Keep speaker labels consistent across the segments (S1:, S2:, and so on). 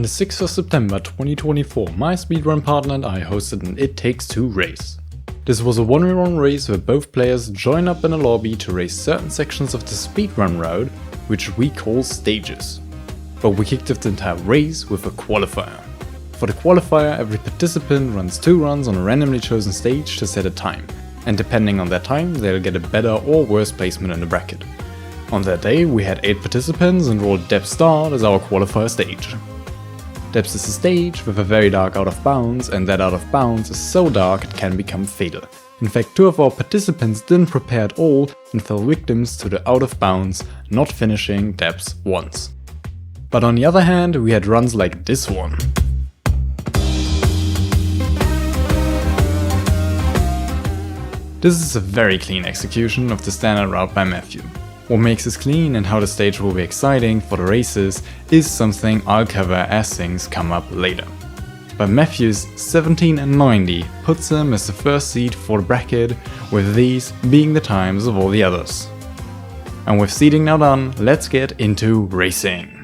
S1: On the 6th of September 2024, my speedrun partner and I hosted an It Takes Two race. This was a 1v1 race where both players join up in a lobby to race certain sections of the speedrun route, which we call stages. But we kicked off the entire race with a qualifier. For the qualifier, every participant runs 2 runs on a randomly chosen stage to set a time, and depending on their time, they'll get a better or worse placement in the bracket. On that day, we had 8 participants and rolled Depth Start as our qualifier stage. Depths is a stage with a very dark out of bounds, and that out of bounds is so dark it can become fatal. In fact, 2 of our participants didn't prepare at all and fell victims to the out of bounds, not finishing Depths once. But on the other hand, we had runs like this one. This is a very clean execution of the standard route by Matthew. What makes this clean and how the stage will be exciting for the races is something I'll cover as things come up later. But Matthew's 17 and 90 puts him as the first seed for the bracket, with these being the times of all the others. And with seeding now done, let's get into racing.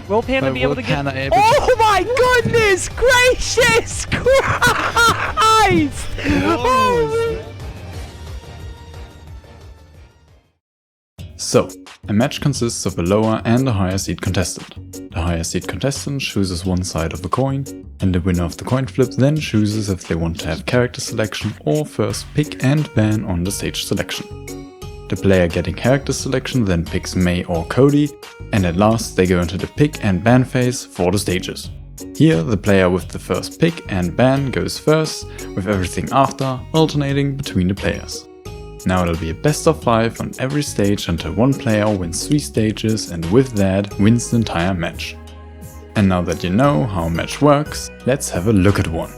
S2: Will Panda be able to get...
S3: Oh my goodness gracious Christ!
S1: So, a match consists of a lower and a higher seed contestant. The higher seed contestant chooses one side of a coin, and the winner of the coin flip then chooses if they want to have character selection or first pick and ban on the stage selection. The player getting character selection then picks May or Cody, and at last they go into the pick and ban phase for the stages. Here the player with the first pick and ban goes first, with everything after alternating between the players. Now it'll be a best of 5 on every stage until one player wins 3 stages and with that wins the entire match. And now that you know how a match works, let's have a look at one.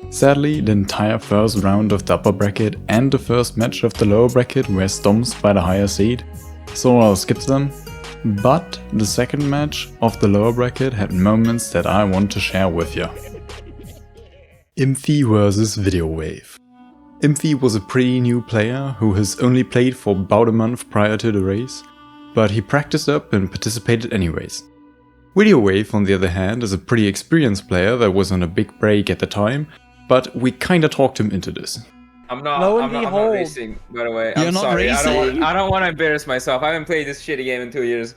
S1: Sadly, the entire first round of the upper bracket and the first match of the lower bracket were stomps by the higher seed, so I'll skip them. But the second match of the lower bracket had moments that I want to share with you. Imphy vs Video Wave. Imphy was a pretty new player who has only played for about a month prior to the race, but he practiced up and participated anyways. Video Wave, on the other hand, is a pretty experienced player that was on a big break at the time, but we kinda talked him into this.
S4: I'm not racing, by the way.
S3: You're
S4: I'm
S3: not
S4: sorry.
S3: racing?
S4: I don't want to embarrass myself. I haven't played this shitty game in 2 years.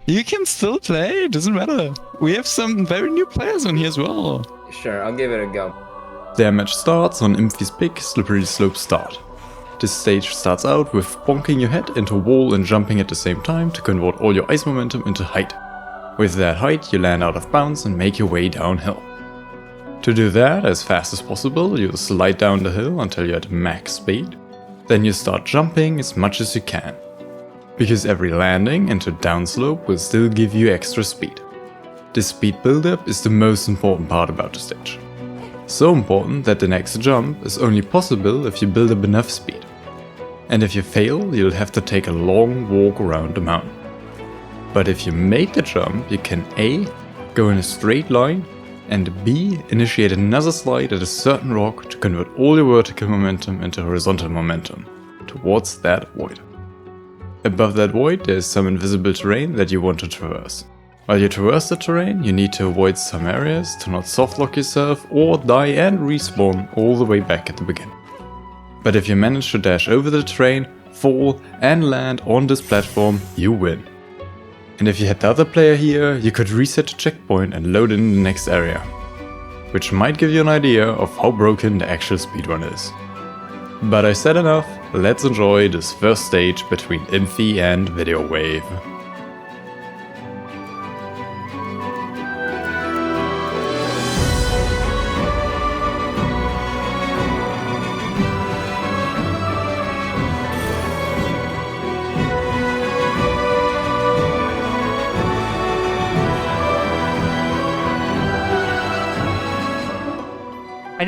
S3: You can still play, it doesn't matter. We have some very new players on here as well.
S4: Sure, I'll give it a go.
S1: Their match starts on Imphy's pick, Slippery Slope Start. This stage starts out with bonking your head into a wall and jumping at the same time to convert all your ice momentum into height. With that height, you land out of bounds and make your way downhill. To do that as fast as possible, you slide down the hill until you're at max speed. Then you start jumping as much as you can, because every landing into downslope will still give you extra speed. This speed buildup is the most important part about the stage. So important that the next jump is only possible if you build up enough speed. And if you fail, you'll have to take a long walk around the mountain. But if you make the jump, you can A, go in a straight line, and B, initiate another slide at a certain rock to convert all your vertical momentum into horizontal momentum, towards that void. Above that void there is some invisible terrain that you want to traverse. While you traverse the terrain, you need to avoid some areas to not softlock yourself or die and respawn all the way back at the beginning. But if you manage to dash over the terrain, fall and land on this platform, you win. And if you had the other player here, you could reset the checkpoint and load in the next area, which might give you an idea of how broken the actual speedrun is. But I said enough, let's enjoy this first stage between Imphy and Video Wave.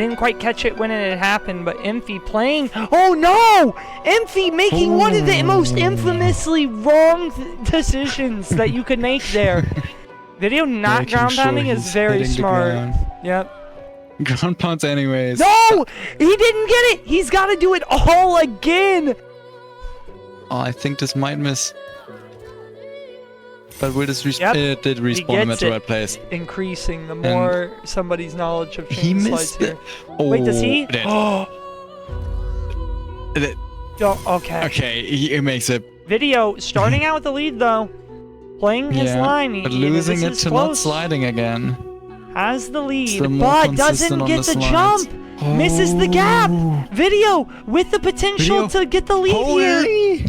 S2: didn't quite catch it when it had happened, but Imphy playing. Oh no! Imphy making one of the most infamously wrong decisions that you could make there. Video not ground pounding is very smart. Yep.
S3: Ground pounds anyways.
S2: No! He didn't get it! He's got to do it all again!
S3: Oh, I think this might miss. But will this it did respawn him at the right place.
S2: Increasing the more somebody's knowledge of
S3: he
S2: chain
S3: missed
S2: slides here. Wait, does he?
S3: Oh,
S2: okay.
S3: Okay, he makes it.
S2: Video starting out with the lead though. Playing his line.
S3: But losing it to not sliding again.
S2: Has the lead, but doesn't get the jump. Misses the gap. Video with the potential to get the lead here.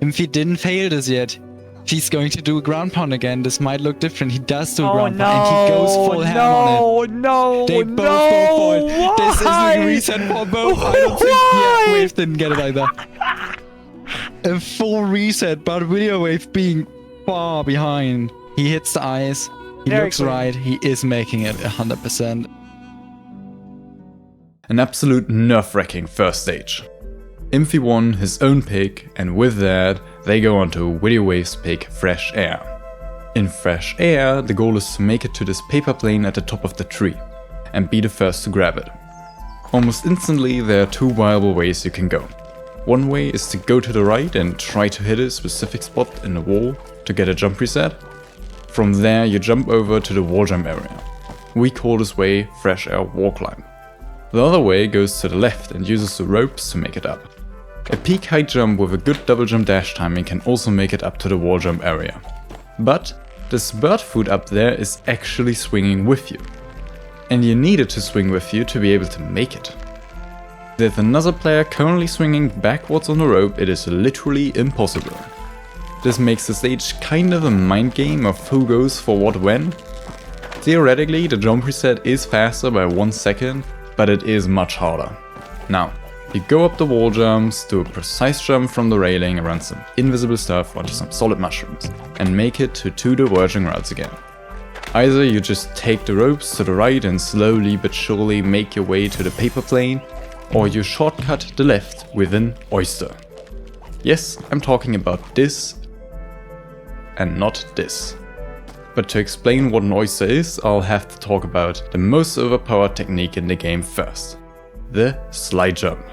S3: If he didn't fail this yet, if he's going to do a ground pound again, this might look different. He does do a ground pound and he goes full ham on it. They both go for it. This is a reset for both. I don't think Wave didn't get it either. A full reset, but Video Wave being far behind. He hits the ice. He looks right. He is making it 100%.
S1: An absolute nerve-wracking first stage. Imphy won his own pick, and with that, they go on to Video Wave's pick Fresh Air. In Fresh Air, the goal is to make it to this paper plane at the top of the tree, and be the first to grab it. Almost instantly, there are two viable ways you can go. One way is to go to the right and try to hit a specific spot in the wall to get a jump reset. From there, you jump over to the wall jump area. We call this way Fresh Air Wall Climb. The other way goes to the left and uses the ropes to make it up. A peak height jump with a good double jump dash timing can also make it up to the wall jump area. But this bird foot up there is actually swinging with you. And you need it to swing with you to be able to make it. With another player currently swinging backwards on the rope, it is literally impossible. This makes the stage kind of a mind game of who goes for what when. Theoretically, the jump reset is faster by 1 second, but it is much harder. Now, you go up the wall jumps, do a precise jump from the railing around some invisible stuff onto some solid mushrooms, and make it to two diverging routes again. Either you just take the ropes to the right and slowly but surely make your way to the paper plane, or you shortcut the left with an oyster. Yes, I'm talking about this and not this. But to explain what an oyster is, I'll have to talk about the most overpowered technique in the game first. The slide jump.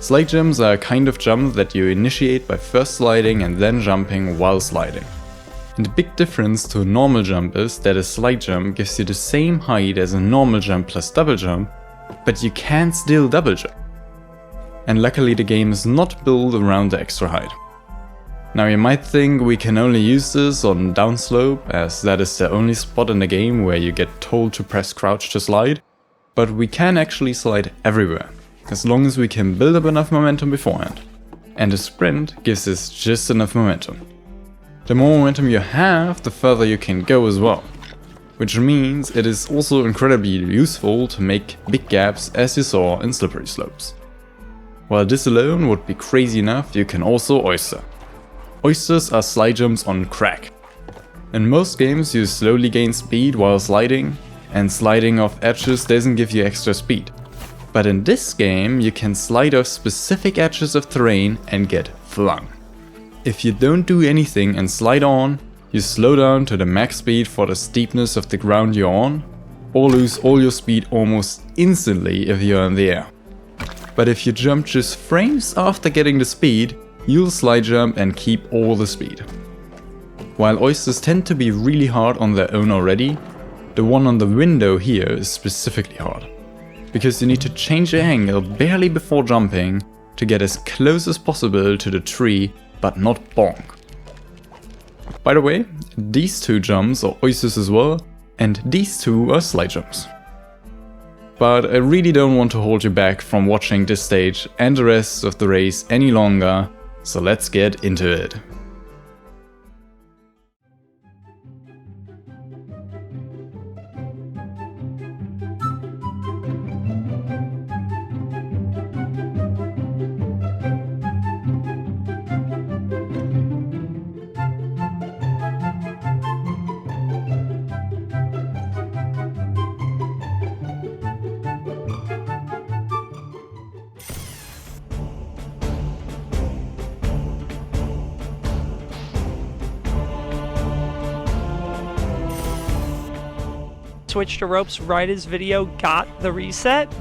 S1: Slide jumps are a kind of jump that you initiate by first sliding and then jumping while sliding. And the big difference to a normal jump is that a slide jump gives you the same height as a normal jump plus double jump, but you can still double jump. And luckily the game is not built around the extra height. Now you might think we can only use this on downslope, as that is the only spot in the game where you get told to press crouch to slide, but we can actually slide everywhere, as long as we can build up enough momentum beforehand. And a sprint gives us just enough momentum. The more momentum you have, the further you can go as well. Which means it is also incredibly useful to make big gaps, as you saw in slippery slopes. While this alone would be crazy enough, you can also oyster. Oysters are slide jumps on crack. In most games you slowly gain speed while sliding, and sliding off edges doesn't give you extra speed. But in this game you can slide off specific edges of terrain and get flung. If you don't do anything and slide on, you slow down to the max speed for the steepness of the ground you're on, or lose all your speed almost instantly if you're in the air. But if you jump just frames after getting the speed, you'll slide jump and keep all the speed. While oysters tend to be really hard on their own already, the one on the window here is specifically hard. Because you need to change your angle barely before jumping to get as close as possible to the tree, but not bonk. By the way, these two jumps are oysters as well, and these two are slide jumps. But I really don't want to hold you back from watching this stage and the rest of the race any longer, so let's get into it.
S2: switched to ropes right as video got the reset,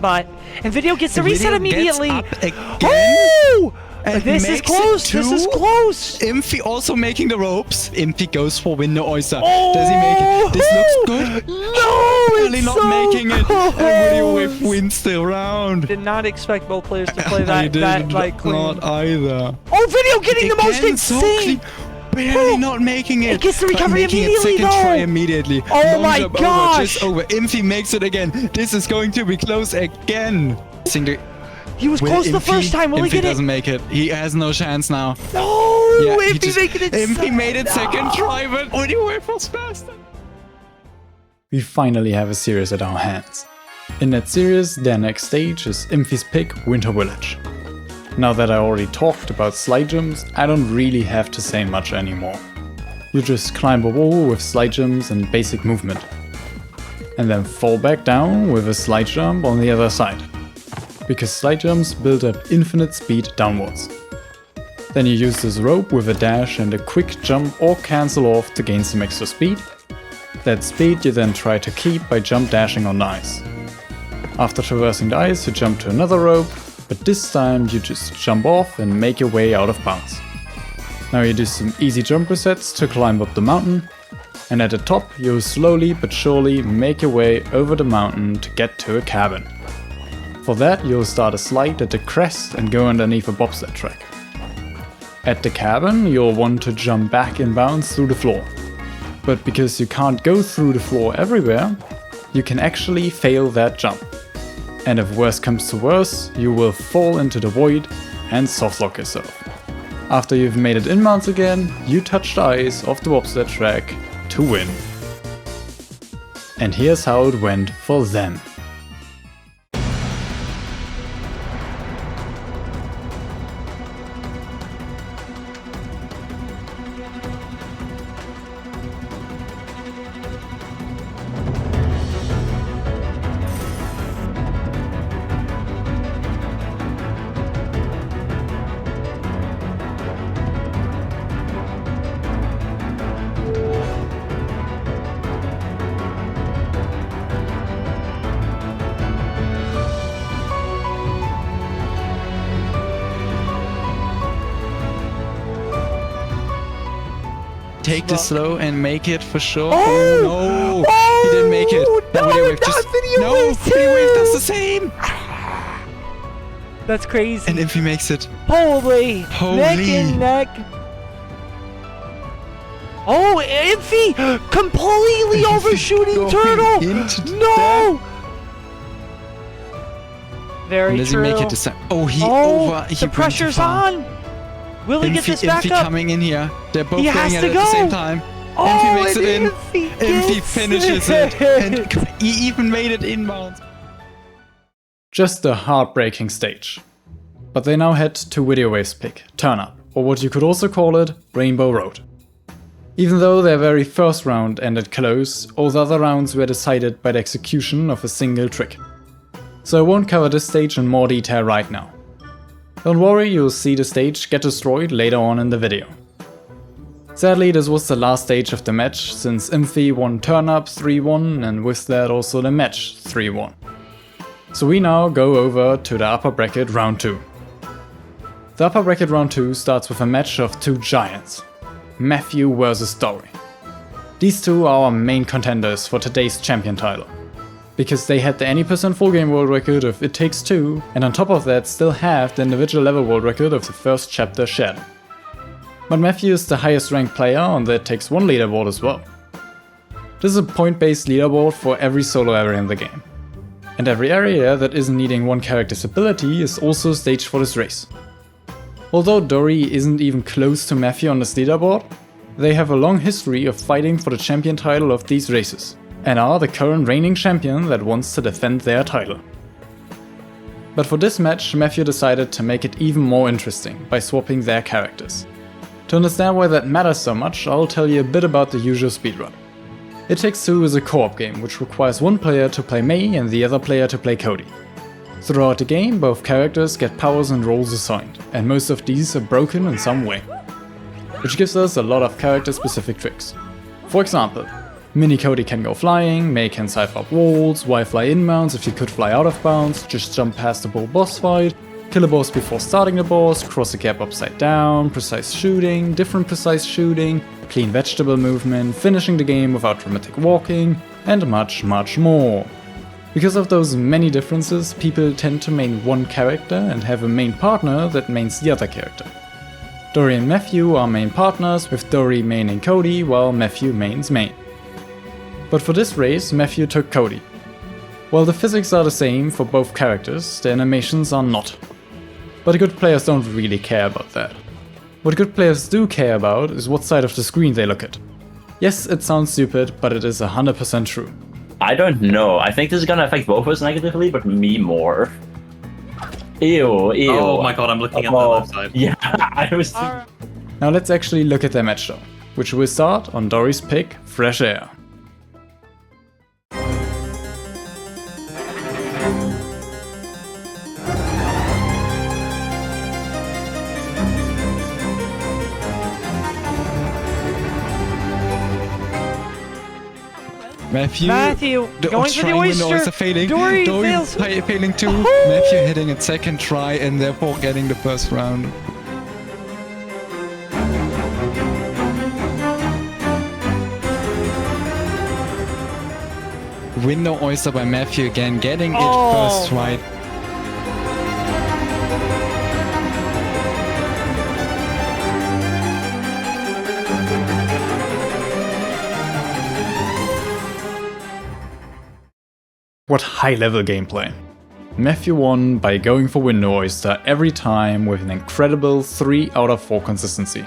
S2: and video gets the reset immediately.
S3: Gets up again.
S2: Oh!
S3: And
S2: This is close. This is close.
S3: Impy also making the ropes. Impy goes for window oyster. Does he make it? This looks good.
S2: No,
S3: Barely not making it. And Video Wave wins the round.
S2: Did not expect both players to play
S3: I
S2: that
S3: did
S2: like clean.
S3: not either.
S2: Oh, video getting the most
S3: Again, so
S2: insane.
S3: Barely not making it.
S2: It gets the
S3: but
S2: recovery
S3: making
S2: immediately,
S3: it second
S2: though.
S3: try immediately.
S2: Oh
S3: Long
S2: my
S3: jump
S2: gosh.
S3: Over, just over. Impy makes it again. This is going to be close again.
S2: He was close the first time. Will he get it?
S3: Doesn't make it. He has no chance now.
S2: No,
S3: Yeah,
S2: Impy making it.
S3: Impy made it second try, but Video Wave was faster.
S1: We finally have a series at our hands. In that series, their next stage is Impy's pick, Winter Village. Now that I already talked about slide jumps, I don't really have to say much anymore. You just climb a wall with slide jumps and basic movement. And then fall back down with a slide jump on the other side. Because slide jumps build up infinite speed downwards. Then you use this rope with a dash and a quick jump or cancel off to gain some extra speed. That speed you then try to keep by jump dashing on the ice. After traversing the ice, you jump to another rope, but this time you just jump off and make your way out of bounds. Now you do some easy jump resets to climb up the mountain, and at the top you slowly but surely make your way over the mountain to get to a cabin. For that you'll start a slide at the crest and go underneath a bobsled track. At the cabin you'll want to jump back in bounds through the floor. But because you can't go through the floor everywhere, you can actually fail that jump. And if worse comes to worse, you will fall into the void and softlock yourself. After you've made it inbounds again, you touch the ice off the bobsled track to win. And here's how it went for them.
S3: Take the slow and make it for sure.
S2: Oh,
S3: no! He didn't make it.
S2: No,
S3: Video Wave
S2: Video Wave
S3: Video Wave does the same.
S2: That's crazy.
S3: And if he makes it,
S2: Holy. Neck and neck. Oh, Impy completely overshooting Turtle. No. Very
S3: does
S2: true.
S3: he make it this time? Oh, he
S2: the pressure's on. Will he get this back
S3: Impy
S2: up?
S3: coming in here. They're both
S2: He
S3: going
S2: has
S3: at
S2: to
S3: it at the
S2: go.
S3: same time.
S2: Oh,
S3: Impy makes it in.
S2: Impy
S3: Impy finishes it. And he even made it inbounds.
S1: Just a heartbreaking stage. But they now head to Video Wave's pick, Turnup, or what you could also call it, Rainbow Road. Even though their very first round ended close, all the other rounds were decided by the execution of a single trick. So I won't cover this stage in more detail right now. Don't worry, you'll see the stage get destroyed later on in the video. Sadly, this was the last stage of the match, since Impy won Turnup 3-1 and with that also the match 3-1. So we now go over to the upper bracket round 2. The upper bracket round 2 starts with a match of two giants, Matthew vs Dory. These two are our main contenders for today's champion title, because they had the any % full game world record of It Takes Two, and on top of that still have the individual level world record of the first chapter shared. But Matthew is the highest ranked player on the It Takes One leaderboard as well. This is a point-based leaderboard for every solo area in the game. And every area that isn't needing one character's ability is also staged for this race. Although Dory isn't even close to Matthew on this leaderboard, they have a long history of fighting for the champion title of these races, and are the current reigning champion that wants to defend their title. But for this match, Matthew decided to make it even more interesting by swapping their characters. To understand why that matters so much, I'll tell you a bit about the usual speedrun. It Takes Two is a co-op game which requires one player to play May and the other player to play Cody. Throughout the game, both characters get powers and roles assigned, and most of these are broken in some way, which gives us a lot of character-specific tricks. For example, Mini Cody can go flying, May can scythe up walls, Y fly inbounds if you could fly out of bounds, just jump past the bull boss fight, kill a boss before starting the boss, cross a gap upside down, precise shooting, different precise shooting, clean vegetable movement, finishing the game without dramatic walking, and much, much more. Because of those many differences, people tend to main one character and have a main partner that mains the other character. Dory and Matthew are main partners, with Dory maining Cody while Matthew mains Main. But for this race, Matthew took Cody. While the physics are the same for both characters, the animations are not. But good players don't really care about that. What good players do care about is what side of the screen they look at. Yes, it sounds stupid, but it is 100% true.
S5: I don't know. I think this is gonna affect both of us negatively, but me more. Ew, ew.
S6: Oh my god, I'm looking at the left side.
S5: Yeah, I was...
S1: Now let's actually look at their match though, which will start on Dory's pick, Fresh Air.
S3: Matthew
S2: going for the oyster.
S3: Failing.
S2: Dory
S3: fails.
S2: fails.
S3: Failing too. Matthew hitting it second try and therefore getting the first round. Window oyster by Matthew again, getting it first try.
S1: What high-level gameplay. Matthew won by going for Window Oyster every time with an incredible 3 out of 4 consistency.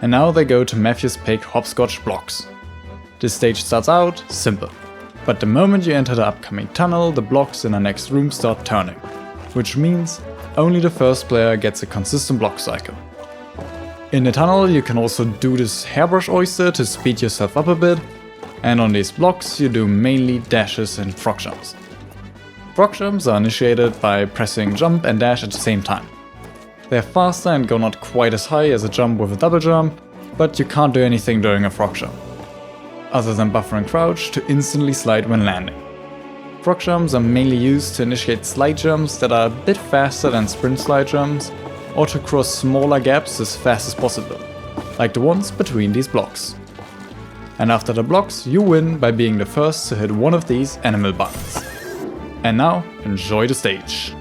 S1: And now they go to Matthew's pick, Hopscotch Blocks. This stage starts out simple, but the moment you enter the upcoming tunnel, the blocks in the next room start turning, which means only the first player gets a consistent block cycle. In the tunnel you can also do this hairbrush oyster to speed yourself up a bit, and on these blocks you do mainly dashes and frog jumps. Frog jumps are initiated by pressing jump and dash at the same time. They're faster and go not quite as high as a jump with a double jump, but you can't do anything during a frog jump, other than buffer and crouch to instantly slide when landing. Frog jumps are mainly used to initiate slide jumps that are a bit faster than sprint slide jumps, or to cross smaller gaps as fast as possible, like the ones between these blocks. And after the blocks, you win by being the first to hit one of these animal buttons. And now, enjoy the stage.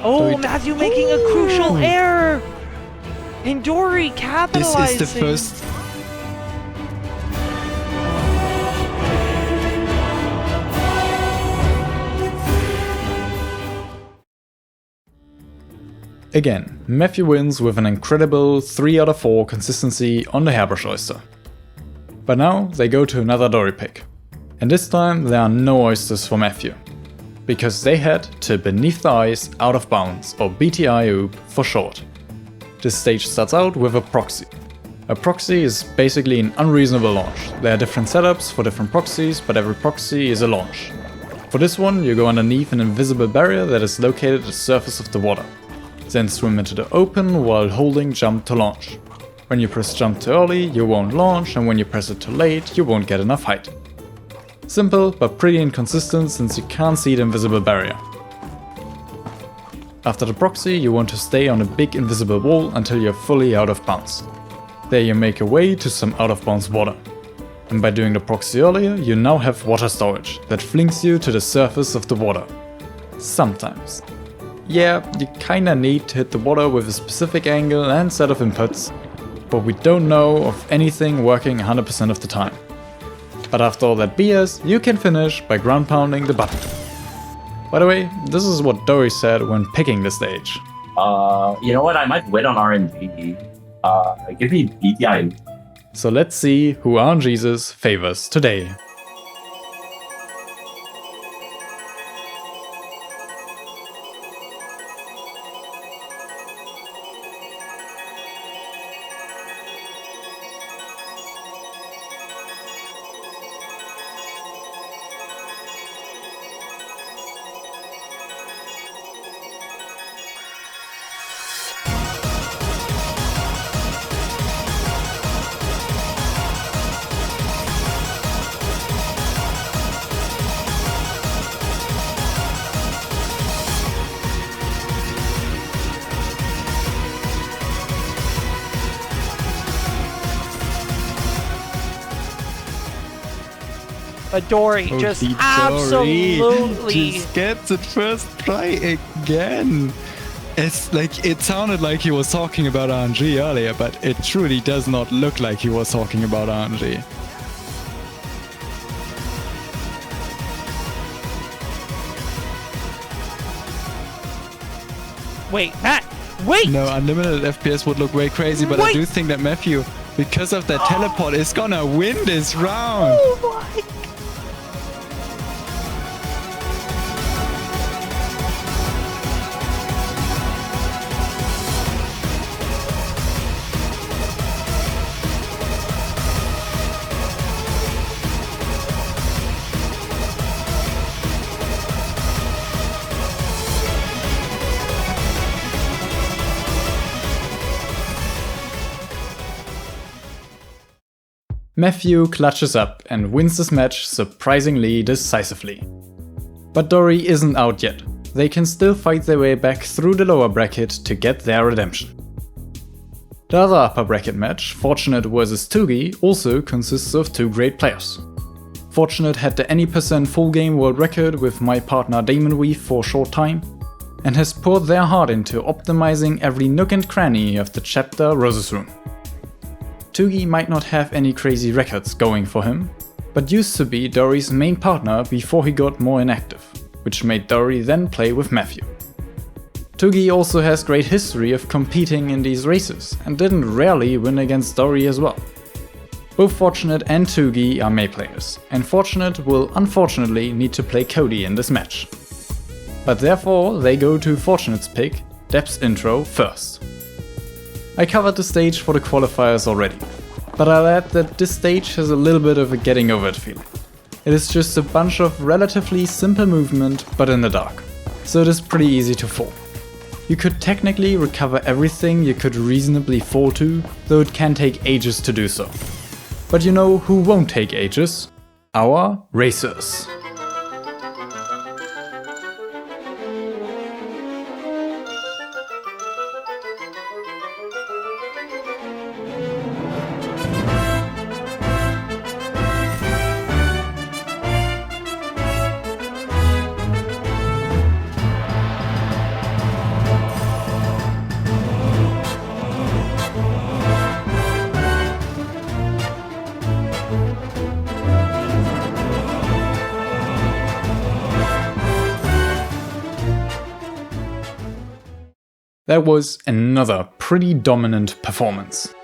S2: Oh, Matthew making a crucial error! And Dory capitalizing!
S3: This is the first...
S1: Again, Matthew wins with an incredible 3 out of 4 consistency on the hairbrush oyster. But now they go to another Dory pick. And this time there are no oysters for Matthew, because they head to Beneath the Ice Out of Bounds, or BTI OOB for short. This stage starts out with a proxy. A proxy is basically an unreasonable launch. There are different setups for different proxies, but every proxy is a launch. For this one, you go underneath an invisible barrier that is located at the surface of the water. Then swim into the open while holding jump to launch. When you press jump too early, you won't launch, and when you press it too late, you won't get enough height. Simple, but pretty inconsistent since you can't see the invisible barrier. After the proxy, you want to stay on a big invisible wall until you're fully out of bounds. There you make a way to some out of bounds water. And by doing the proxy earlier, you now have water storage that flings you to the surface of the water. Sometimes. Yeah, you kinda need to hit the water with a specific angle and set of inputs, but we don't know of anything working 100% of the time. But after all that BS, you can finish by ground pounding the button. By the way, this is what Dory said when picking the stage.
S5: You know what? I might win on RNG. Give me BTI.
S1: So let's see who RNGesus favors today.
S2: But Dory just absolutely
S3: just gets it first try again. It's like, it sounded like he was talking about RNG earlier, but it truly does not look like he was talking about RNG.
S2: Wait, Matt, wait!
S3: No, unlimited FPS would look way crazy, but I do think that Matthew, because of that teleport, is gonna win this round.
S2: Oh my.
S1: Matthew clutches up and wins this match surprisingly decisively. But Dory isn't out yet. They can still fight their way back through the lower bracket to get their redemption. The other upper bracket match, Fortunate vs Tugi, also consists of two great players. Fortunate had the any % full game world record with my partner Damon Weave for a short time, and has poured their heart into optimizing every nook and cranny of the chapter Roses Room. Tugi might not have any crazy records going for him, but used to be Dory's main partner before he got more inactive, which made Dory then play with Matthew. Tugi also has great history of competing in these races and didn't rarely win against Dory as well. Both Fortunate and Tugi are May players, and Fortunate will unfortunately need to play Cody in this match. But therefore they go to Fortunate's pick, Dep's intro, first. I covered the stage for the qualifiers already, but I'll add that this stage has a little bit of a getting over it feeling. It is just a bunch of relatively simple movement but in the dark, so it is pretty easy to fall. You could technically recover everything you could reasonably fall to, though it can take ages to do so. But you know who won't take ages? Our racers. That was another pretty dominant performance.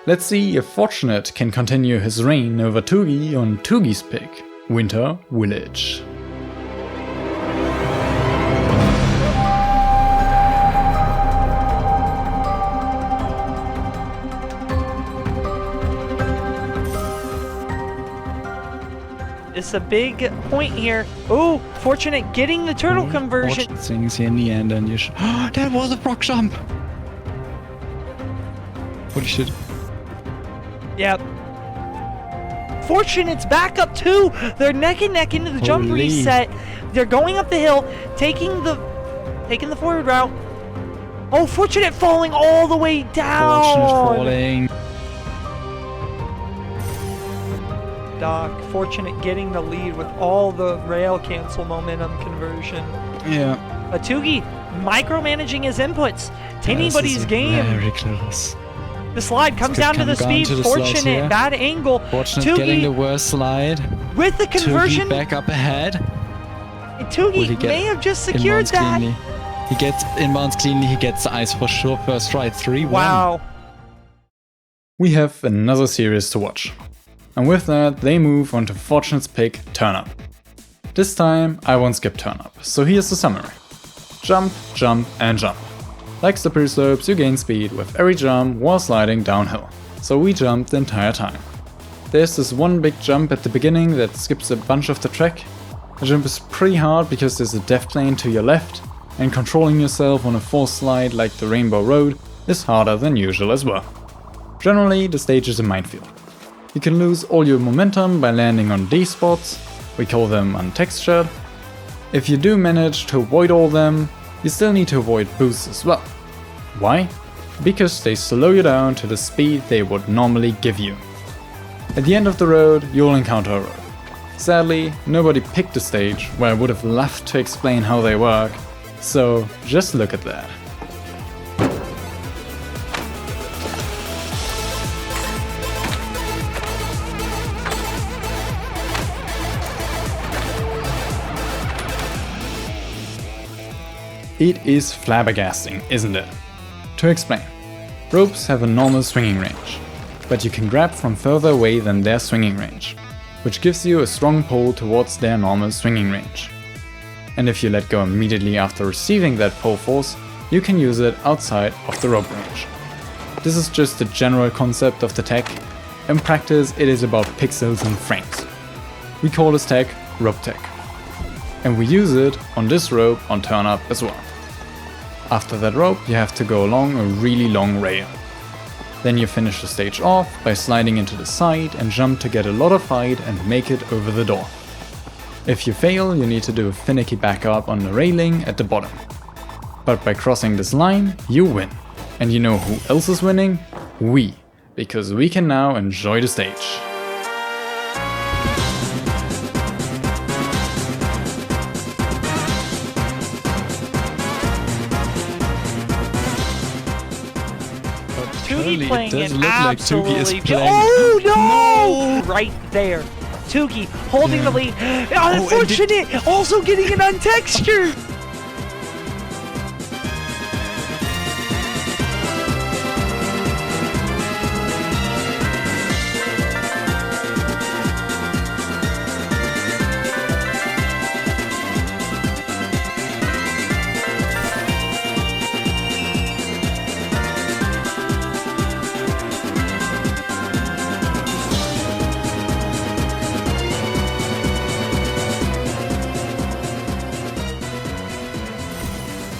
S1: Let's see if Fortunate can continue his reign over Tugi on Tugi's pick, Winter Village.
S2: It's a big point here. Oh, Fortunate getting the turtle conversion.
S3: Watch things here in the end, and you should. Oh, that was a proc jump. Holy shit.
S2: Yep. Fortunate's back up too. They're neck and neck into the jump reset. They're going up the hill, taking the forward route. Oh, Fortunate falling all the way down.
S3: Fortunate falling.
S2: Fortunate getting the lead with all the rail cancel momentum conversion.
S3: Yeah.
S2: But Tugi micromanaging his inputs. Anybody's game.
S3: Very close.
S2: The slide comes down to the speed. Fortunate, bad angle.
S3: Fortunate
S2: Tugi
S3: getting the worst slide.
S2: With the conversion.
S3: Tugi back up ahead.
S2: And Tugi may have just secured that.
S3: Cleanly. He gets inbounds cleanly. He gets the ice for sure. First try, 3-1.
S2: Wow.
S1: We have another series to watch. And with that, they move on to Fortunate's pick, Turnup. This time, I won't skip Turnup, so here's the summary. Jump, jump, and jump. Like slippery slopes, you gain speed with every jump while sliding downhill, so we jump the entire time. There's this one big jump at the beginning that skips a bunch of the track. The jump is pretty hard because there's a death plane to your left, and controlling yourself on a forced slide like the Rainbow Road is harder than usual as well. Generally, the stage is a minefield. You can lose all your momentum by landing on these spots, we call them untextured. If you do manage to avoid all them, you still need to avoid boosts as well. Why? Because they slow you down to the speed they would normally give you. At the end of the road, you'll encounter a road. Sadly, nobody picked a stage where I would have loved to explain how they work, so just look at that. It is flabbergasting, isn't it? To explain, ropes have a normal swinging range, but you can grab from further away than their swinging range, which gives you a strong pull towards their normal swinging range. And if you let go immediately after receiving that pull force, you can use it outside of the rope range. This is just the general concept of the tech. In practice, it is about pixels and frames. We call this tech rope tech. And we use it on this rope on Turnup as well. After that rope, you have to go along a really long rail. Then you finish the stage off by sliding into the side and jump to get a lot of height and make it over the door. If you fail, you need to do a finicky backup on the railing at the bottom. But by crossing this line, you win. And you know who else is winning? We, because we can now enjoy the stage.
S2: Tugi playing it
S3: like
S2: absolutely.
S3: Tugi is playing.
S2: Oh no! Right there. Tugi holding the lead. Unfortunate! Also getting it untextured!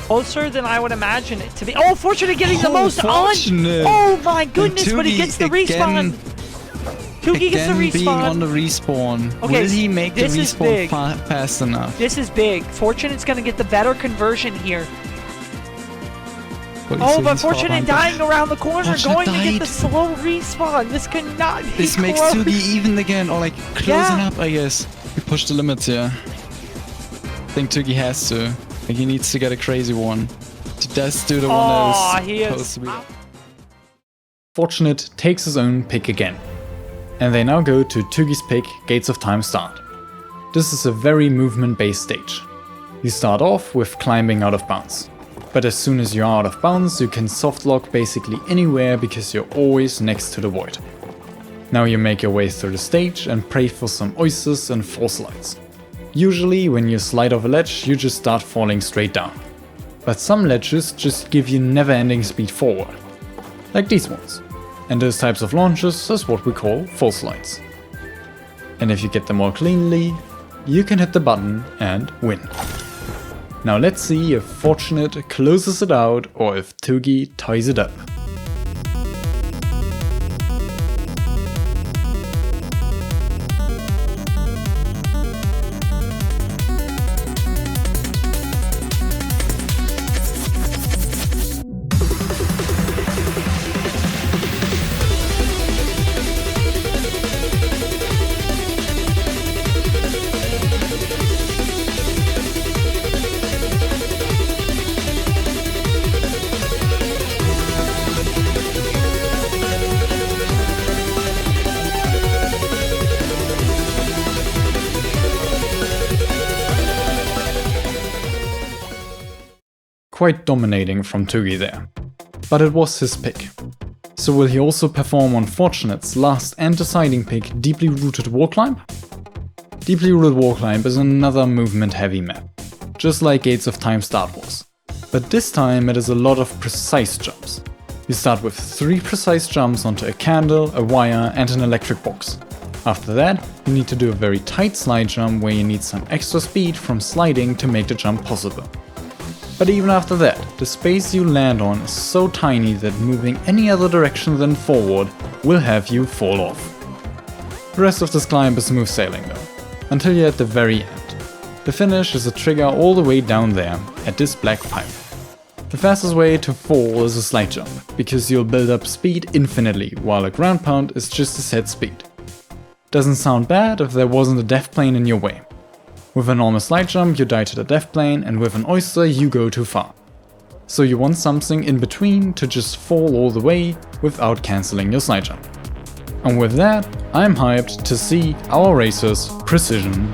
S2: Closer than I would imagine it to be. Oh, Fortunate getting the most on! Oh my goodness, but he gets the respawn! Tugi gets the respawn!
S3: Being on the respawn.
S2: Okay,
S3: will he make the
S2: this is big.
S3: respawn fast enough?
S2: This is big. Fortunate's gonna get the better conversion here. Oh, but Fortunate dying around the corner, going to get the slow respawn. This could not be
S3: This makes Tugi even again, or like closing up, I guess. We push the limits here. I think Tugi has to. Like he needs to get a crazy one. He does do the one that is supposed to be.
S1: Fortunate takes his own pick again. And they now go to Tugi's pick, Gates of Time start. This is a very movement-based stage. You start off with climbing out of bounds. But as soon as you're out of bounds, you can softlock basically anywhere because you're always next to the void. Now you make your way through the stage and pray for some oysters and fall slides. Usually when you slide off a ledge, you just start falling straight down. But some ledges just give you never-ending speed forward. Like these ones. And those types of launches is what we call fall slides. And if you get them all cleanly, you can hit the button and win. Now let's see if Fortunate closes it out or if Tugi ties it up. Quite dominating from Tugi there. But it was his pick. So will he also perform on Fortunate's last and deciding pick, Deeply Rooted Wall Climb? Deeply Rooted Wall Climb is another movement heavy map, just like Gates of Time Start was. But this time it is a lot of precise jumps. You start with 3 precise jumps onto a candle, a wire and an electric box. After that, you need to do a very tight slide jump where you need some extra speed from sliding to make the jump possible. But even after that, the space you land on is so tiny that moving any other direction than forward will have you fall off. The rest of this climb is smooth sailing though, until you're at the very end. The finish is a trigger all the way down there, at this black pipe. The fastest way to fall is a slide jump, because you'll build up speed infinitely, while a ground pound is just a set speed. Doesn't sound bad if there wasn't a death plane in your way. With a normal slide jump you die to the death plane, and with an oyster you go too far. So you want something in between to just fall all the way without cancelling your slide jump. And with that, I'm hyped to see our racers' precision.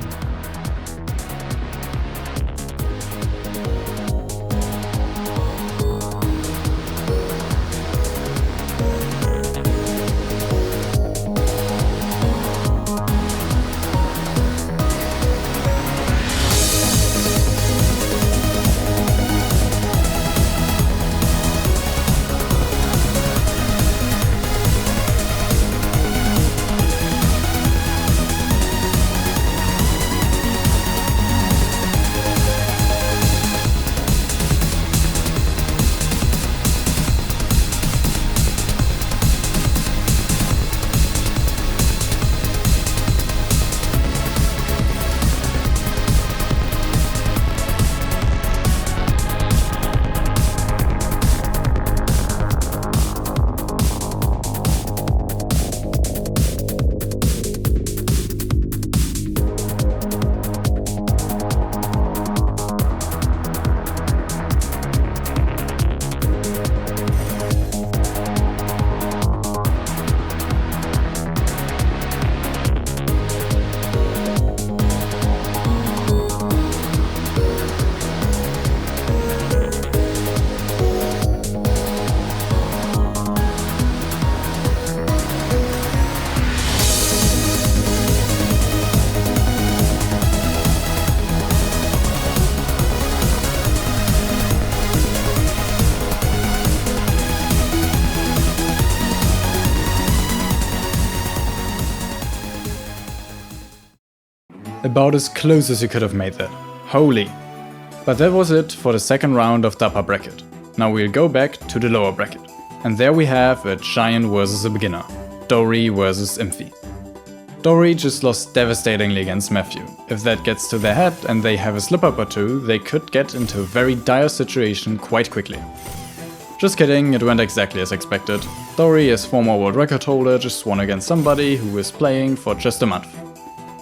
S1: About as close as you could have made that. Holy. But that was it for the second round of the upper bracket. Now we'll go back to the lower bracket. And there we have a giant versus a beginner. Dory versus Imphy. Dory just lost devastatingly against Matthew. If that gets to their head and they have a slip up or two, they could get into a very dire situation quite quickly. Just kidding, it went exactly as expected. Dory, as former world record holder, just won against somebody who is playing for just a month.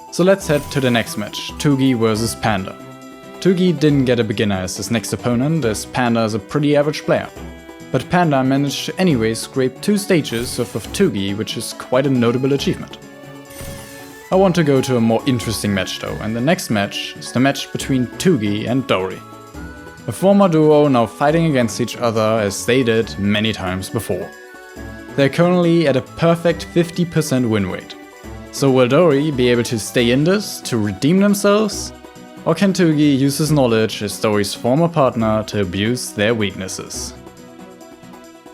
S1: So let's head to the next match, Tugi versus Panda. Tugi didn't get a beginner as his next opponent, as Panda is a pretty average player. But Panda managed to anyway scrape 2 stages off of Tugi, which is quite a notable achievement. I want to go to a more interesting match though, and the next match is the match between Tugi and Dory. A former duo now fighting against each other as they did many times before. They're currently at a perfect 50% win rate. So will Dory be able to stay in this to redeem themselves? Or can Tugi use his knowledge as Dory's former partner to abuse their weaknesses?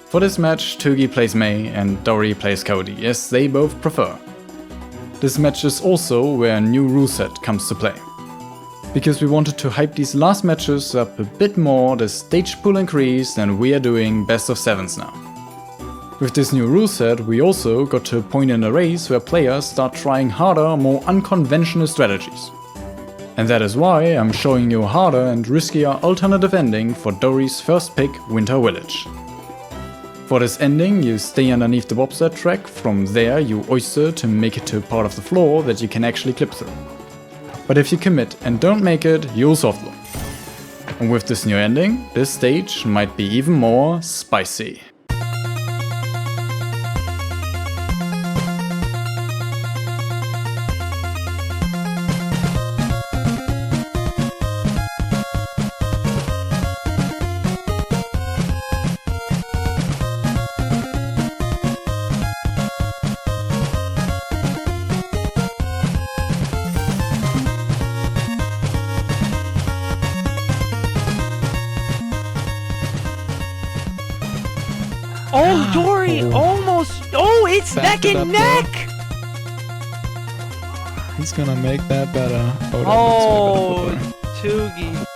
S1: For this match, Tugi plays Mei and Dory plays Cody, as they both prefer. This match is also where a new rule set comes to play. Because we wanted to hype these last matches up a bit more, the stage pool increased and we are doing best of 7s now. With this new rule set, we also got to a point in the race where players start trying harder, more unconventional strategies. And that is why I'm showing you a harder and riskier alternative ending for Dory's first pick, Winter Village. For this ending, you stay underneath the bobsled track, from there you oyster to make it to a part of the floor that you can actually clip through. But if you commit and don't make it, you'll soft lock. And with this new ending, this stage might be even more spicy.
S2: Oh, Dory almost. Oh, it's
S3: Backed
S2: neck
S3: it
S2: and
S3: up,
S2: neck.
S3: He's gonna make that better. Oh,
S2: Oh,
S3: that looks way better for Dory.
S2: Tugi.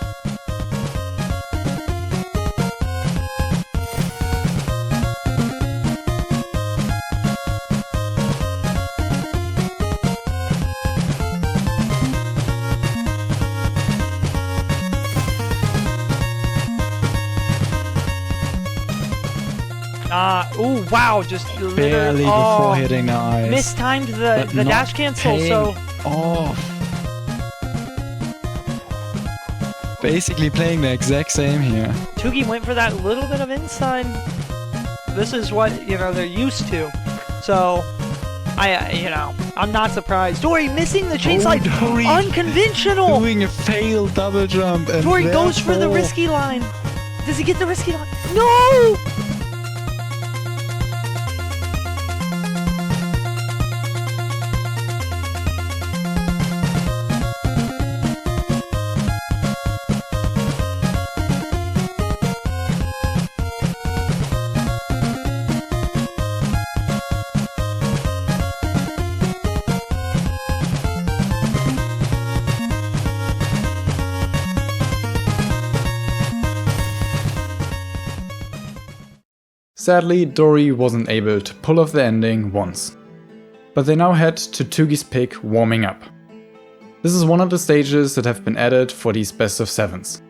S2: Ooh, wow, just
S3: Barely before hitting the ice.
S2: Mistimed the dash cancel, so...
S3: off. Basically playing the exact same here.
S2: Tugi went for that little bit of inside. This is what, they're used to. So, I'm not surprised. Dory missing the chain slide.
S3: Dory
S2: unconventional.
S3: Doing a failed double jump. And
S2: Dory goes for the risky line. Does he get the risky line? No!
S1: Sadly, Dory wasn't able to pull off the ending once. But they now head to Tugi's pick warming up. This is one of the stages that have been added for these best of 7s.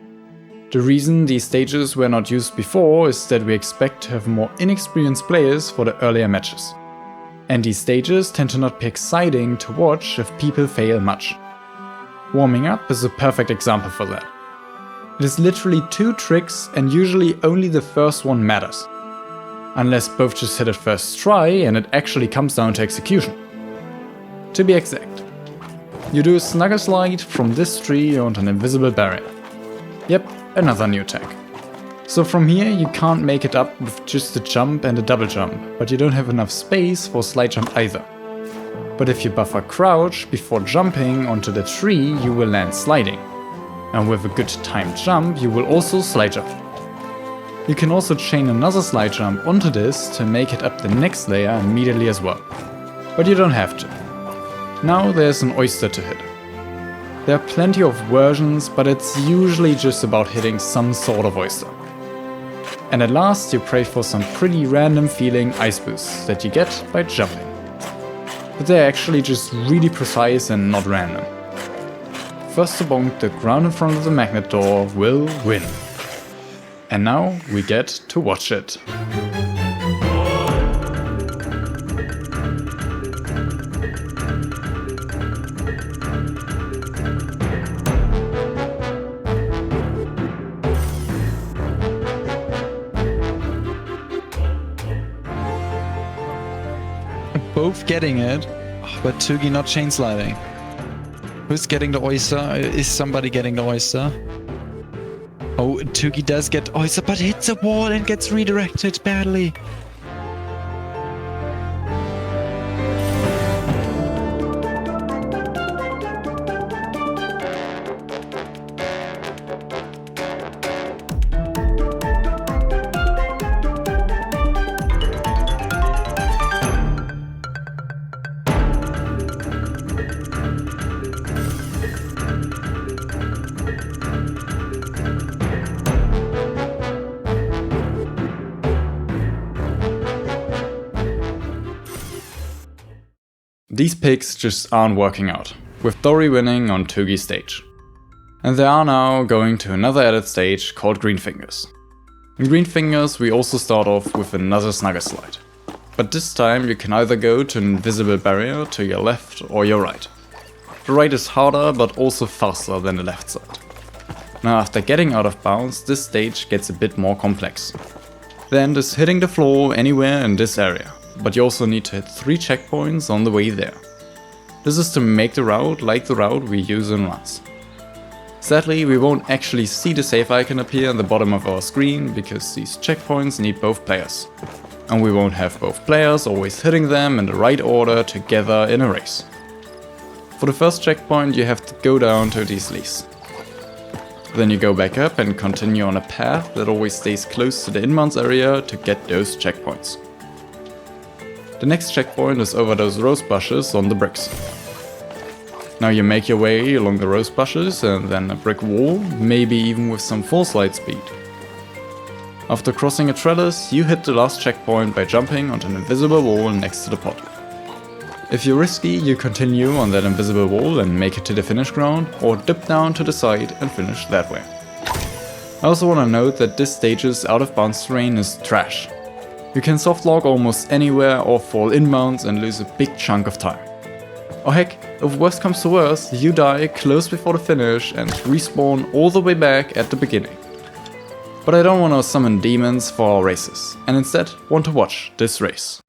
S1: The reason these stages were not used before is that we expect to have more inexperienced players for the earlier matches. And these stages tend to not pick siding to watch if people fail much. Warming up is a perfect example for that. It is literally 2 tricks and usually only the first one matters. Unless both just hit it first try and it actually comes down to execution. To be exact, you do a snuggle slide from this tree onto an invisible barrier. Yep, another new tag. So from here you can't make it up with just a jump and a double jump, but you don't have enough space for a slide jump either. But if you buffer crouch before jumping onto the tree, you will land sliding. And with a good timed jump, you will also slide jump. You can also chain another slide jump onto this to make it up the next layer immediately as well. But you don't have to. Now there's an oyster to hit. There are plenty of versions, but it's usually just about hitting some sort of oyster. And at last you pray for some pretty random feeling ice boosts that you get by jumping. But they're actually just really precise and not random. First to bonk the ground in front of the magnet door will win. And now we get to watch it.
S3: Both getting it, but Tugi not chain sliding. Who's getting the oyster? Is somebody getting the oyster? Oh, Tugi does get oyster, but hits a wall and gets redirected badly.
S1: These picks just aren't working out, with Dory winning on Tugi's stage. And they are now going to another added stage called Green Fingers. In Green Fingers we also start off with another snuggle slide. But this time you can either go to an invisible barrier to your left or your right. The right is harder but also faster than the left side. Now after getting out of bounds, this stage gets a bit more complex. The end is hitting the floor anywhere in this area, but you also need to hit 3 checkpoints on the way there. This is to make the route like the route we use in runs. Sadly, we won't actually see the save icon appear on the bottom of our screen because these checkpoints need both players. And we won't have both players always hitting them in the right order together in a race. For the first checkpoint you have to go down to these leaves. Then you go back up and continue on a path that always stays close to the inbounds area to get those checkpoints. The next checkpoint is over those rose bushes on the bricks. Now you make your way along the rose bushes and then a brick wall, maybe even with some full slide speed. After crossing a trellis, you hit the last checkpoint by jumping onto an invisible wall next to the pot. If you're risky, you continue on that invisible wall and make it to the finish ground, or dip down to the side and finish that way. I also want to note that this stage's out of bounds terrain is trash. You can softlog almost anywhere or fall inbounds and lose a big chunk of time. Or heck, if worst comes to worst, you die close before the finish and respawn all the way back at the beginning. But I don't want to summon demons for our races, and instead want to watch this race.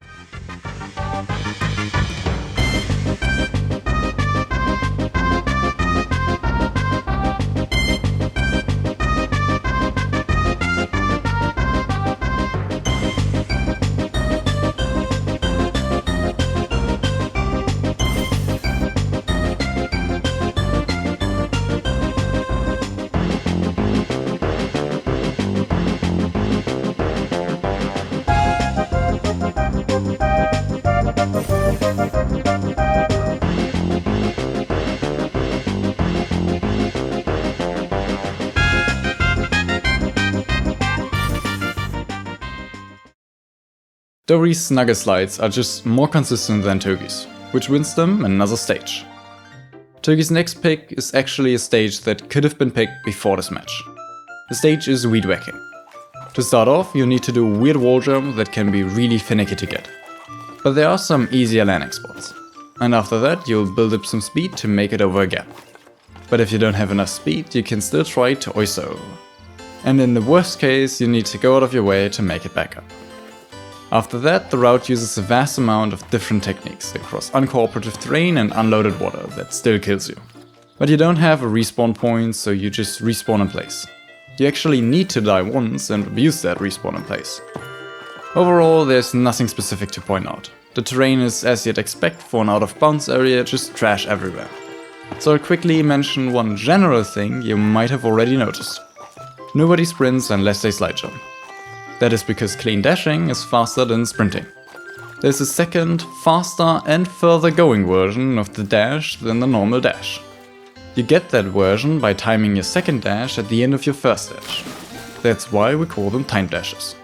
S1: Dory's snugger slides are just more consistent than Tugi's, which wins them another stage. Tugi's next pick is actually a stage that could have been picked before this match. The stage is weed whacking. To start off, you need to do a weird wall jump that can be really finicky to get. But there are some easier landing spots. And after that, you'll build up some speed to make it over again. But if you don't have enough speed, you can still try to oyster over. And in the worst case, you need to go out of your way to make it back up. After that, the route uses a vast amount of different techniques across uncooperative terrain and unloaded water that still kills you. But you don't have a respawn point, so you just respawn in place. You actually need to die once and abuse that respawn in place. Overall, there's nothing specific to point out. The terrain is, as you'd expect for an out of bounds area, just trash everywhere. So I'll quickly mention one general thing you might have already noticed. Nobody sprints unless they slide jump. That is because clean dashing is faster than sprinting. There's a second, faster and further going version of the dash than the normal dash. You get that version by timing your second dash at the end of your first dash. That's why we call them time dashes.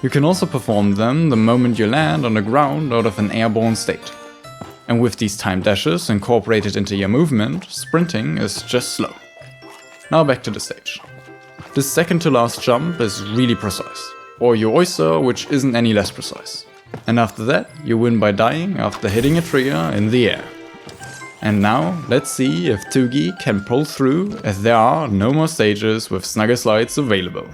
S1: You can also perform them the moment you land on the ground out of an airborne state. And with these time dashes incorporated into your movement, sprinting is just slow. Now back to the stage. The second to last jump is really precise, or your oyster, which isn't any less precise. And after that, you win by dying after hitting a trigger in the air. And now, let's see if Tugi can pull through, as there are no more stages with snugger slides available.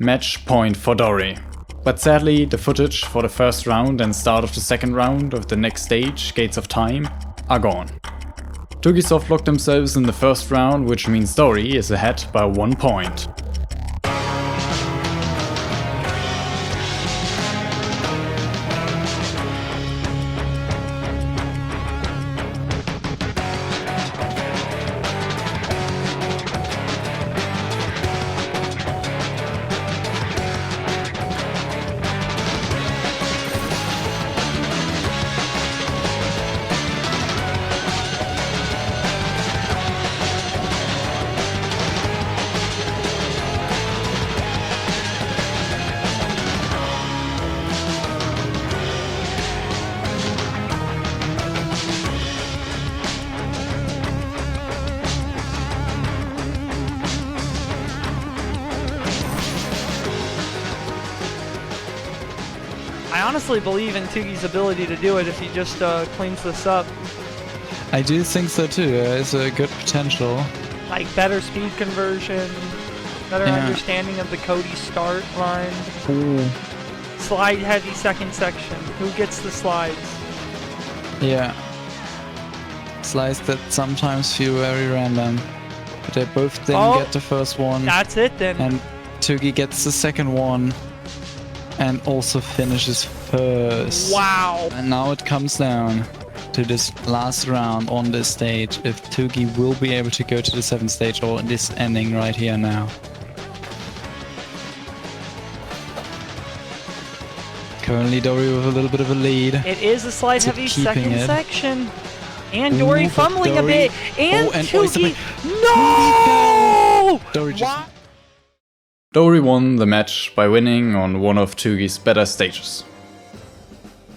S1: Match point for Dory. But sadly, the footage for the first round and start of the second round of the next stage, Gates of Time, are gone. Tugi softlocked themselves in the first round, which means Dory is ahead by 1 point.
S2: I honestly believe in Tugi's ability to do it if he just cleans this up.
S3: I do think so too. There's a good potential.
S2: Like better speed conversion, better understanding of the Cody start line.
S3: Ooh.
S2: Slide heavy second section. Who gets the slides?
S3: Yeah. Slides that sometimes feel very random. But they both then get the first one.
S2: That's it then.
S3: And Tugi gets the second one. And also finishes first.
S2: Wow!
S3: And now it comes down to this last round on this stage. If Tugi will be able to go to the 7th stage or this ending right here now. Currently Dory with a little bit of a lead.
S2: It is a slide heavy second
S3: it.
S2: section. And Dory fumbling a bit. And Tugi.
S3: No! Dory just...
S1: Dory won the match by winning on one of Tugi's better stages.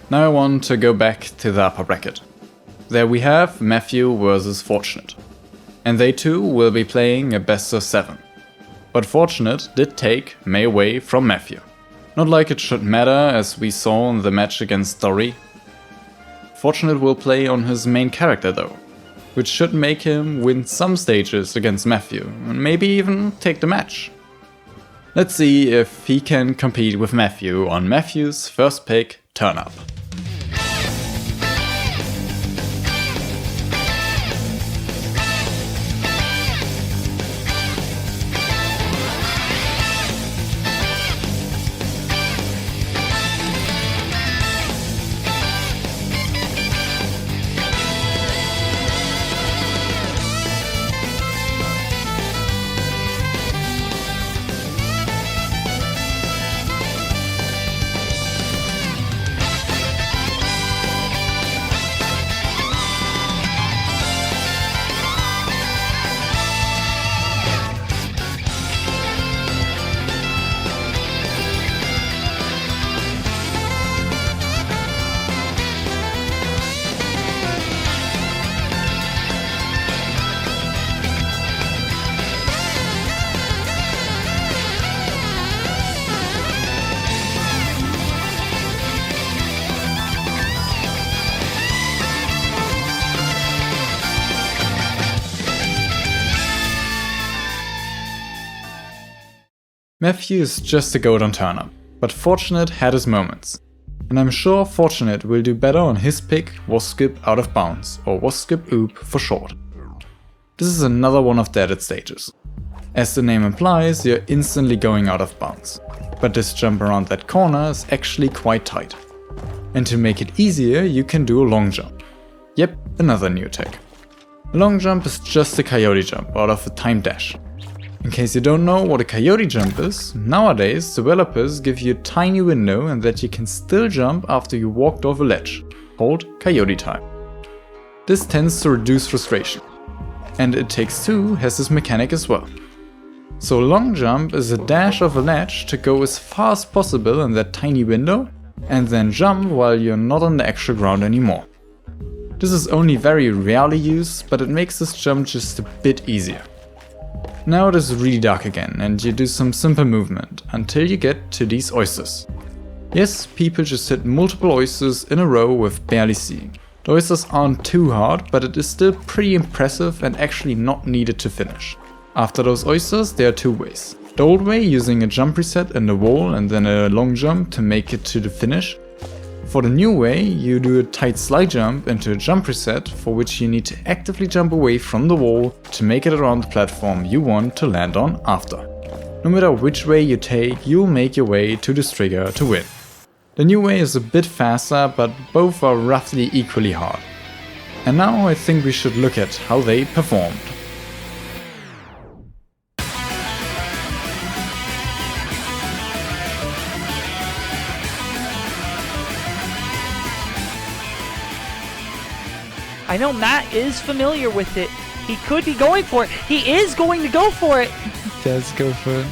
S1: Now I want to go back to the upper bracket. There we have Matthew versus Fortunate. And they too will be playing a best of 7. But Fortunate did take May away from Matthew. Not like it should matter, as we saw in the match against Dory. Fortunate will play on his main character though, which should make him win some stages against Matthew and maybe even take the match. Let's see if he can compete with Matthew on Matthew's first pick, Turnup. Matthew is just a goat on Turnup, but Fortunate had his moments. And I'm sure Fortunate will do better on his pick, Wasp Out of Bounds, or Wasp OOB for short. This is another one of the added stages. As the name implies, you're instantly going out of bounds. But this jump around that corner is actually quite tight. And to make it easier, you can do a long jump. Yep, another new tech. A long jump is just a coyote jump out of a timed dash. In case you don't know what a coyote jump is, nowadays developers give you a tiny window and that you can still jump after you walked off a ledge, called coyote time. This tends to reduce frustration. And It Takes Two has this mechanic as well. So a long jump is a dash off a ledge to go as far as possible in that tiny window and then jump while you're not on the actual ground anymore. This is only very rarely used, but it makes this jump just a bit easier. Now it is really dark again and you do some simple movement until you get to these oysters. Yes, people just hit multiple oysters in a row with barely seeing. The oysters aren't too hard, but it is still pretty impressive and actually not needed to finish. After those oysters there are two ways. The old way, using a jump reset and a wall and then a long jump to make it to the finish. For the new way, you do a tight slide jump into a jump reset, for which you need to actively jump away from the wall to make it around the platform you want to land on after. No matter which way you take, you'll make your way to this trigger to win. The new way is a bit faster, but both are roughly equally hard. And now I think we should look at how they performed.
S2: I know Matt is familiar with it. He could be going for it. He is going to go for it.
S3: Does go for it.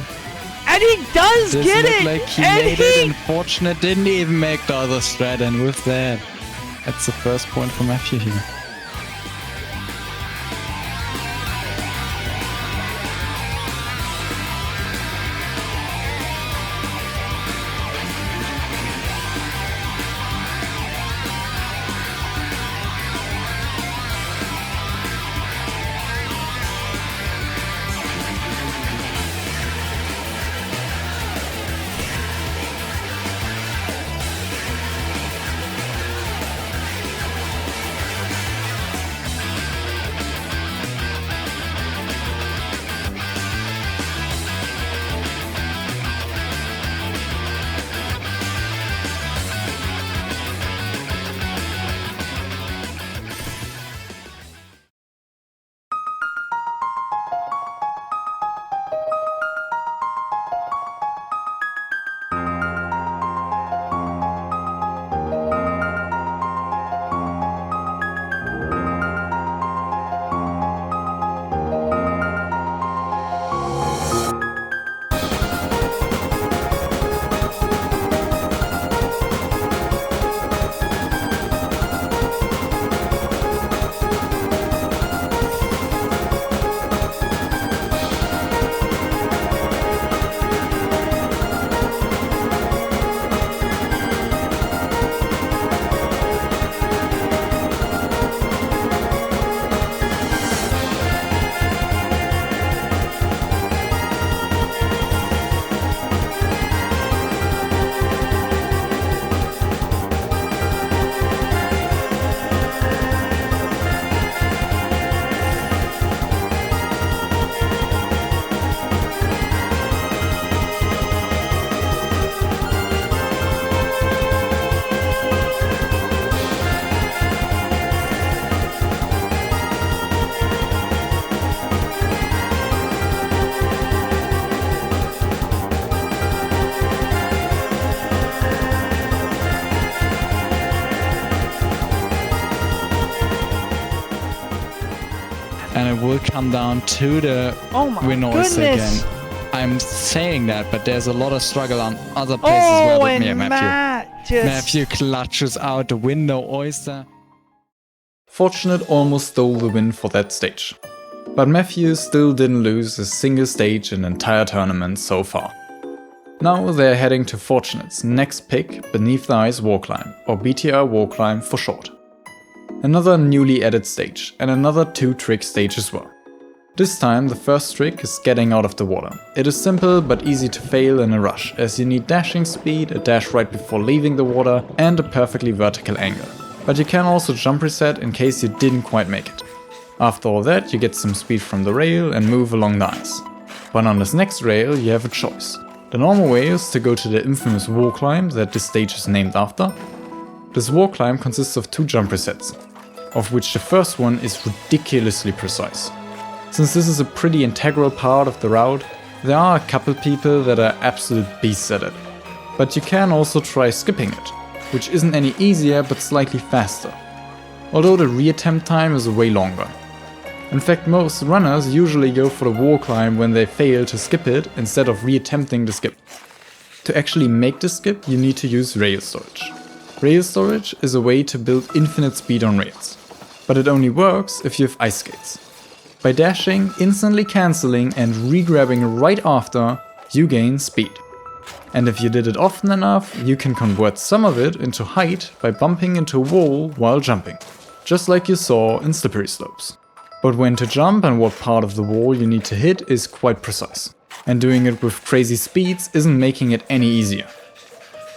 S2: And he does get it!
S3: Like he
S2: and
S3: made it, and Fortunate didn't even make the other strat, and with that, that's the first point for Matthew here. And it will come down to the winners again. I'm saying that, but there's a lot of struggle on other places where with me, Matthew. Matthew clutches out the window oyster.
S1: Fortunate almost stole the win for that stage. But Matthew still didn't lose a single stage in the entire tournament so far. Now they're heading to Fortunate's next pick, Beneath the Ice Wall Climb, or BTR Wall Climb for short. Another newly added stage, and another 2-trick stage as well. This time the first trick is getting out of the water. It is simple but easy to fail in a rush, as you need dashing speed, a dash right before leaving the water, and a perfectly vertical angle. But you can also jump reset in case you didn't quite make it. After all that, you get some speed from the rail and move along the ice. But on this next rail you have a choice. The normal way is to go to the infamous wall climb that this stage is named after. This wall climb consists of 2 jump resets, of which the first one is ridiculously precise. Since this is a pretty integral part of the route, there are a couple people that are absolute beasts at it. But you can also try skipping it, which isn't any easier but slightly faster, although the reattempt time is way longer. In fact, most runners usually go for the wall climb when they fail to skip it instead of reattempting the skip. To actually make the skip, you need to use rail storage. Rail storage is a way to build infinite speed on rails, but it only works if you have ice skates. By dashing, instantly cancelling and re-grabbing right after, you gain speed. And if you did it often enough, you can convert some of it into height by bumping into a wall while jumping, just like you saw in slippery slopes. But when to jump and what part of the wall you need to hit is quite precise. And doing it with crazy speeds isn't making it any easier.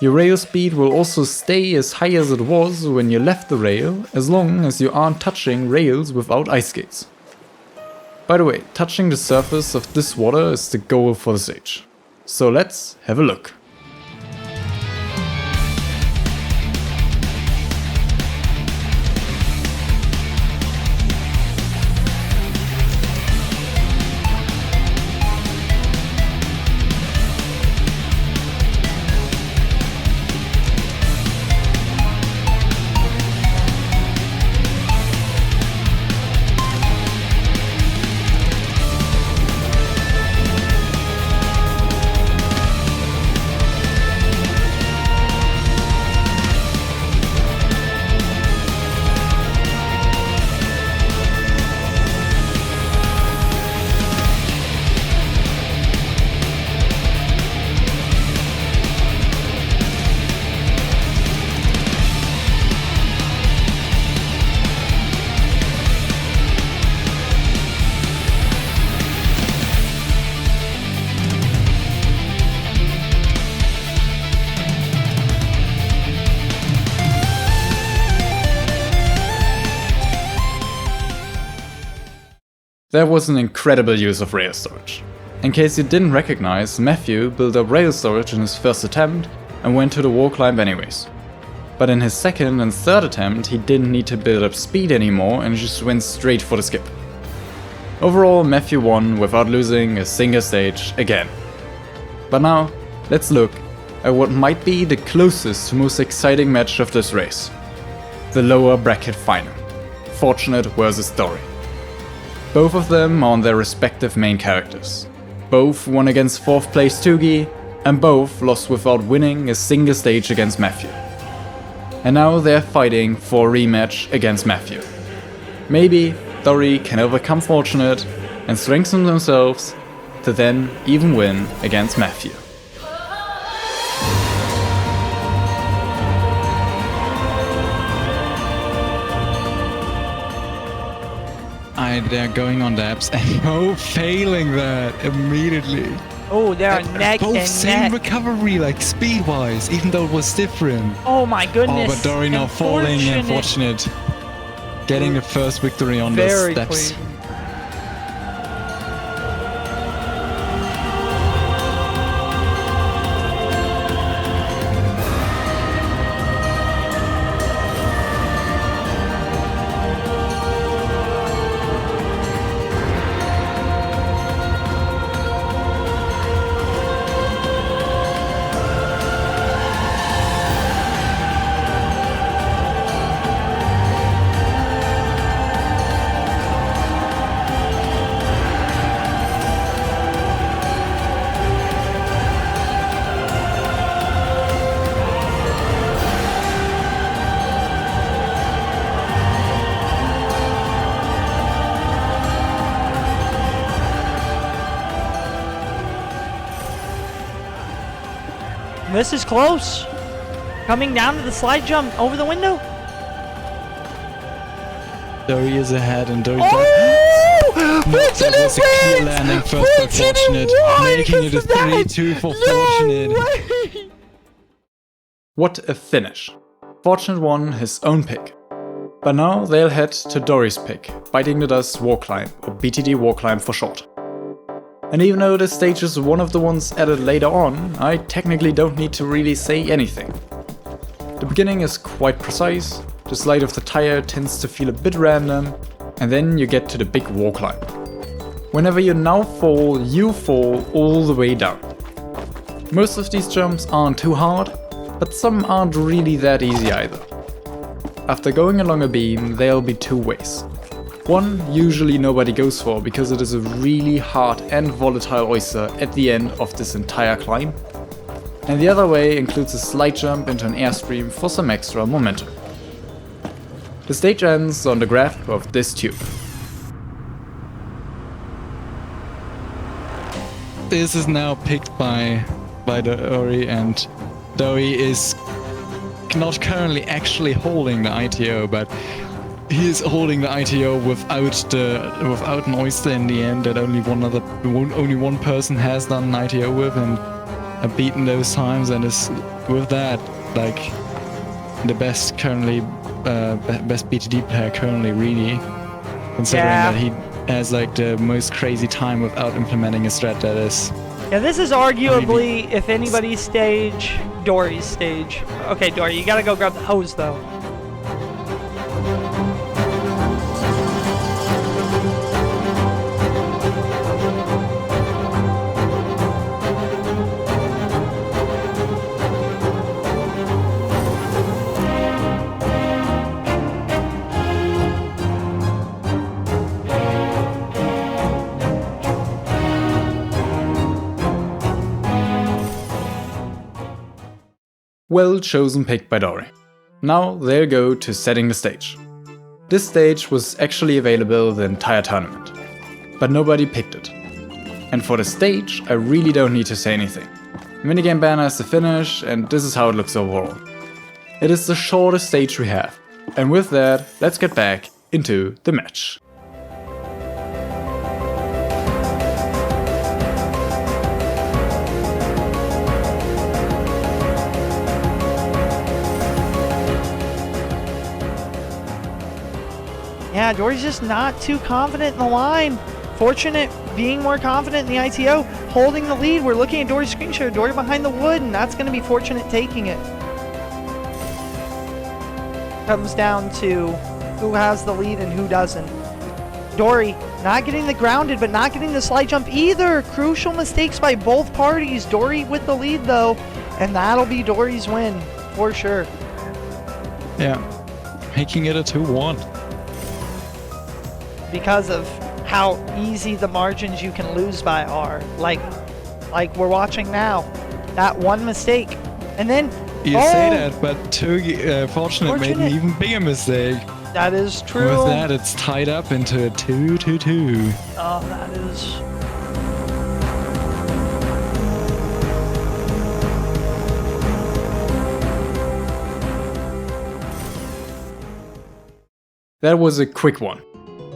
S1: Your rail speed will also stay as high as it was when you left the rail, as long as you aren't touching rails without ice skates. By the way, touching the surface of this water is the goal for the stage. So let's have a look. That was an incredible use of rail storage. In case you didn't recognize, Matthew built up rail storage in his first attempt and went to the wall climb anyways. But in his second and third attempt he didn't need to build up speed anymore and just went straight for the skip. Overall, Matthew won without losing a single stage again. But now, let's look at what might be the closest, most exciting match of this race. The lower bracket final. Fortunate versus Dory. Both of them are on their respective main characters. Both won against 4th place Tugi, and both lost without winning a single stage against Matthew. And now they're fighting for a rematch against Matthew. Maybe Dory can overcome Fortunate and strengthen themselves to then even win against Matthew.
S3: They're going on dabs and failing that immediately.
S2: Oh, they're neck
S3: both
S2: and
S3: same
S2: neck.
S3: recovery, like speed-wise, even though it was different.
S2: Oh my goodness.
S3: Oh, but Dory now falling and Fortunate getting the first victory on the steps.
S2: Clean. This is close. Coming down to the slide jump over the window.
S3: Dory is ahead and Dory
S2: that
S3: was a clear landing first by Fortunate, making it a 3-2 for Fortunate.
S1: What a finish. Fortunate won his own pick. But now they'll head to Dory's pick, Biting the Dust Wall Climb, or BTD Wall Climb for short. And even though this stage is one of the ones added later on, I technically don't need to really say anything. The beginning is quite precise, the slide of the tire tends to feel a bit random, and then you get to the big wall climb. Whenever you now fall, you fall all the way down. Most of these jumps aren't too hard, but some aren't really that easy either. After going along a beam, there'll be two ways. One usually nobody goes for because it is a really hard and volatile oyster at the end of this entire climb. And the other way includes a slight jump into an airstream for some extra momentum. The stage ends on the graph of this tube.
S3: This is now picked by Dory, and Dory is not currently actually holding the ITO, but he is holding the ITO without an oyster in the end that only one person has done an ITO with and beaten those times, and is with that like the best currently best BTD player currently, really, considering that he has like the most crazy time without implementing a strat that is.
S2: Yeah, this is arguably, if anybody's stage, Dory's stage. Okay, Dory, you gotta go grab the hose though.
S1: Well chosen pick by Dory. Now they'll go to setting the stage. This stage was actually available the entire tournament, but nobody picked it. And for the stage, I really don't need to say anything. Minigame banner is the finish, and this is how it looks overall. It is the shortest stage we have, and with that, let's get back into the match.
S2: Yeah, Dory's just not too confident in the line. Fortunate being more confident in the ITO, holding the lead. We're looking at Dory's screen share. Dory behind the wood, and that's going to be Fortunate taking it. Comes down to who has the lead and who doesn't. Dory not getting the grounded, but not getting the slide jump either. Crucial mistakes by both parties. Dory with the lead, though, and that'll be Dory's win for sure.
S3: Yeah, making it a 2-1.
S2: Because of how easy the margins you can lose by are. Like we're watching now. That one mistake. And then...
S3: You say that, but Tugi, Fortunate made an even bigger mistake.
S2: That is true.
S3: With that, it's tied up into a 2-2-2.
S2: Oh, that is...
S1: That was a quick one.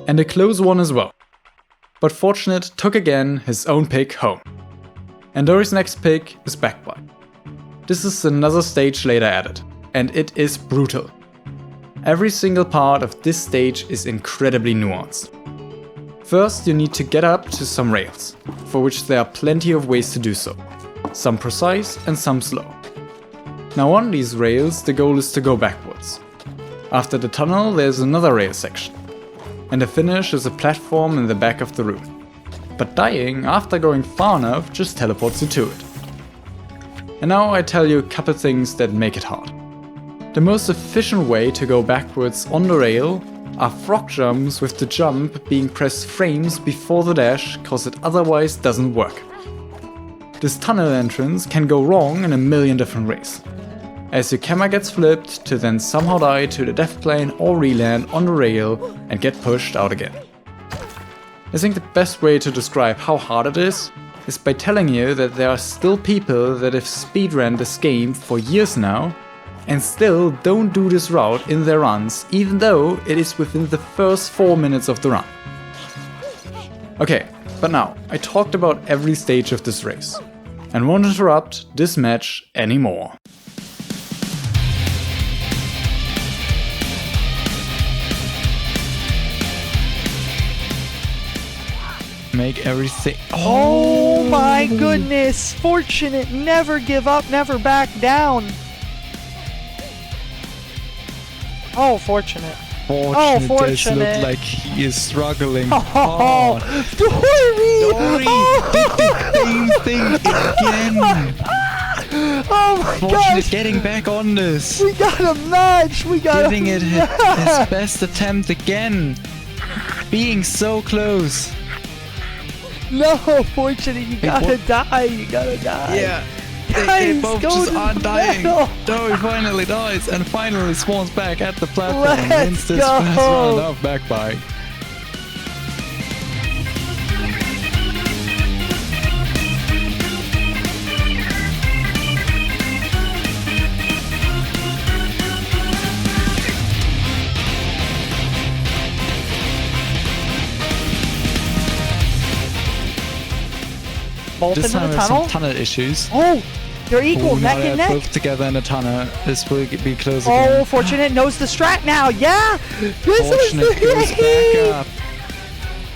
S1: And a close one as well. But Fortunate took again his own pick home. And Dory's next pick is Backbike. This is another stage later added, and it is brutal. Every single part of this stage is incredibly nuanced. First, you need to get up to some rails, for which there are plenty of ways to do so. Some precise and some slow. Now on these rails, the goal is to go backwards. After the tunnel, there's another rail section. And the finish is a platform in the back of the room. But dying after going far enough just teleports you to it. And now I tell you a couple things that make it hard. The most efficient way to go backwards on the rail are frog jumps with the jump being pressed frames before the dash, cause it otherwise doesn't work. This tunnel entrance can go wrong in a million different ways, as your camera gets flipped to then somehow die to the death plane or reland on the rail and get pushed out again. I think the best way to describe how hard it is by telling you that there are still people that have speedrun this game for years now and still don't do this route in their runs, even though it is within the first 4 minutes of the run. Okay, but now, I talked about every stage of this race and won't interrupt this match anymore.
S3: Make everything...
S2: Oh my goodness! Fortunate, never give up, never back down. Oh, Fortunate.
S3: Fortunate does
S2: Fortunate.
S3: look like he is struggling
S2: Oh,
S3: hard.
S2: Dory!
S3: Dory did the same thing again.
S2: Oh my
S3: Fortunate
S2: gosh!
S3: getting back on this.
S2: We got a match! We got
S3: Giving it his best attempt again. Being so close.
S2: No, Fortunate, you gotta die, you gotta die.
S3: Yeah. They
S2: Guys,
S3: both
S2: go
S3: just
S2: to
S3: aren't
S2: the
S3: dying.
S2: middle.
S3: Dory finally dies and finally spawns back at the platform and
S2: Let's
S3: wins this
S2: go.
S3: first round of Backbike.
S2: both
S3: this
S2: into
S3: time
S2: the
S3: we have
S2: tunnel.
S3: some tunnel issues.
S2: Oh, they're equal,
S3: Ooh,
S2: neck
S3: now
S2: and
S3: they're
S2: neck.
S3: both together in the tunnel. This will be close
S2: Oh,
S3: again.
S2: Fortunate knows the strat now. Yeah, this
S3: Fortunate
S2: was the
S3: goes back up.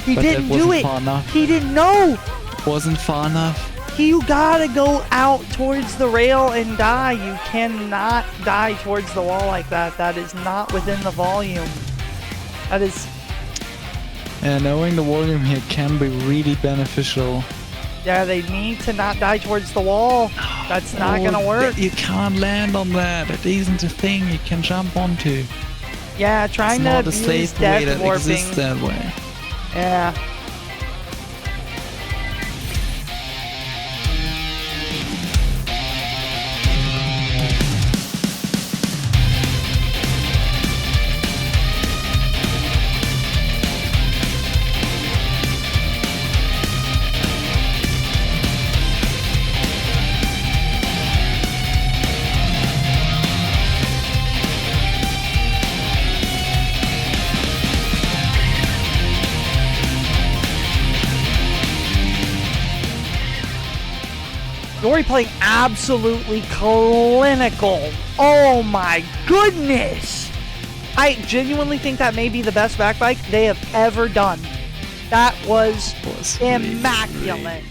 S2: He
S3: But
S2: didn't
S3: that
S2: do
S3: wasn't
S2: it.
S3: far enough.
S2: He didn't know.
S3: Wasn't far enough.
S2: You gotta go out towards the rail and die. You cannot die towards the wall like that. That is not within the volume. That is...
S3: And knowing the volume here can be really beneficial.
S2: Yeah, they need to not die towards the wall. That's not gonna work.
S3: You can't land on that. It isn't a thing you can jump onto.
S2: Yeah, trying
S3: It's
S2: to
S3: not a
S2: use
S3: safe way
S2: death
S3: that
S2: warping.
S3: exists that way.
S2: Yeah. Dory playing absolutely clinical. Oh my goodness! I genuinely think that may be the best backbike they have ever done. That was immaculate.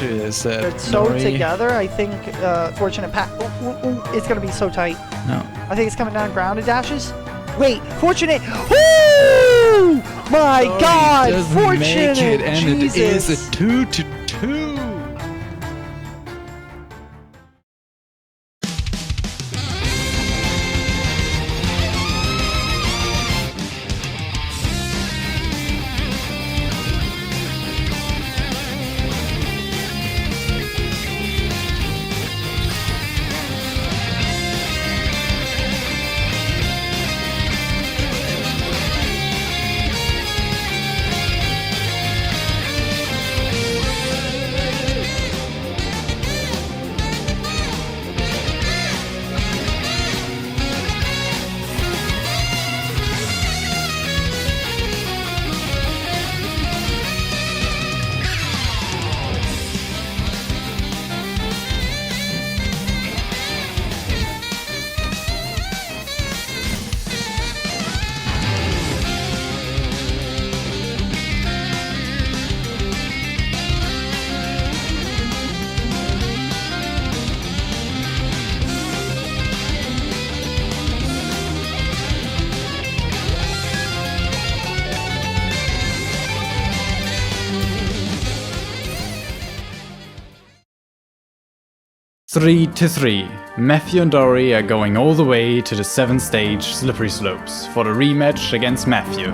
S3: Is that
S2: It's so
S3: Dory-
S2: together. I think Fortunate Pat. It's gonna be so tight.
S3: No.
S2: I think it's coming down grounded dashes. Wait, Fortunate. Ooh! My
S3: Dory
S2: God,
S3: doesn't
S2: Fortunate.
S3: make it, and
S2: Jesus.
S3: it is a 2-2.
S1: Three to 3. Matthew and Dory are going all the way to the 7th stage, Slippery Slopes, for the rematch against Matthew.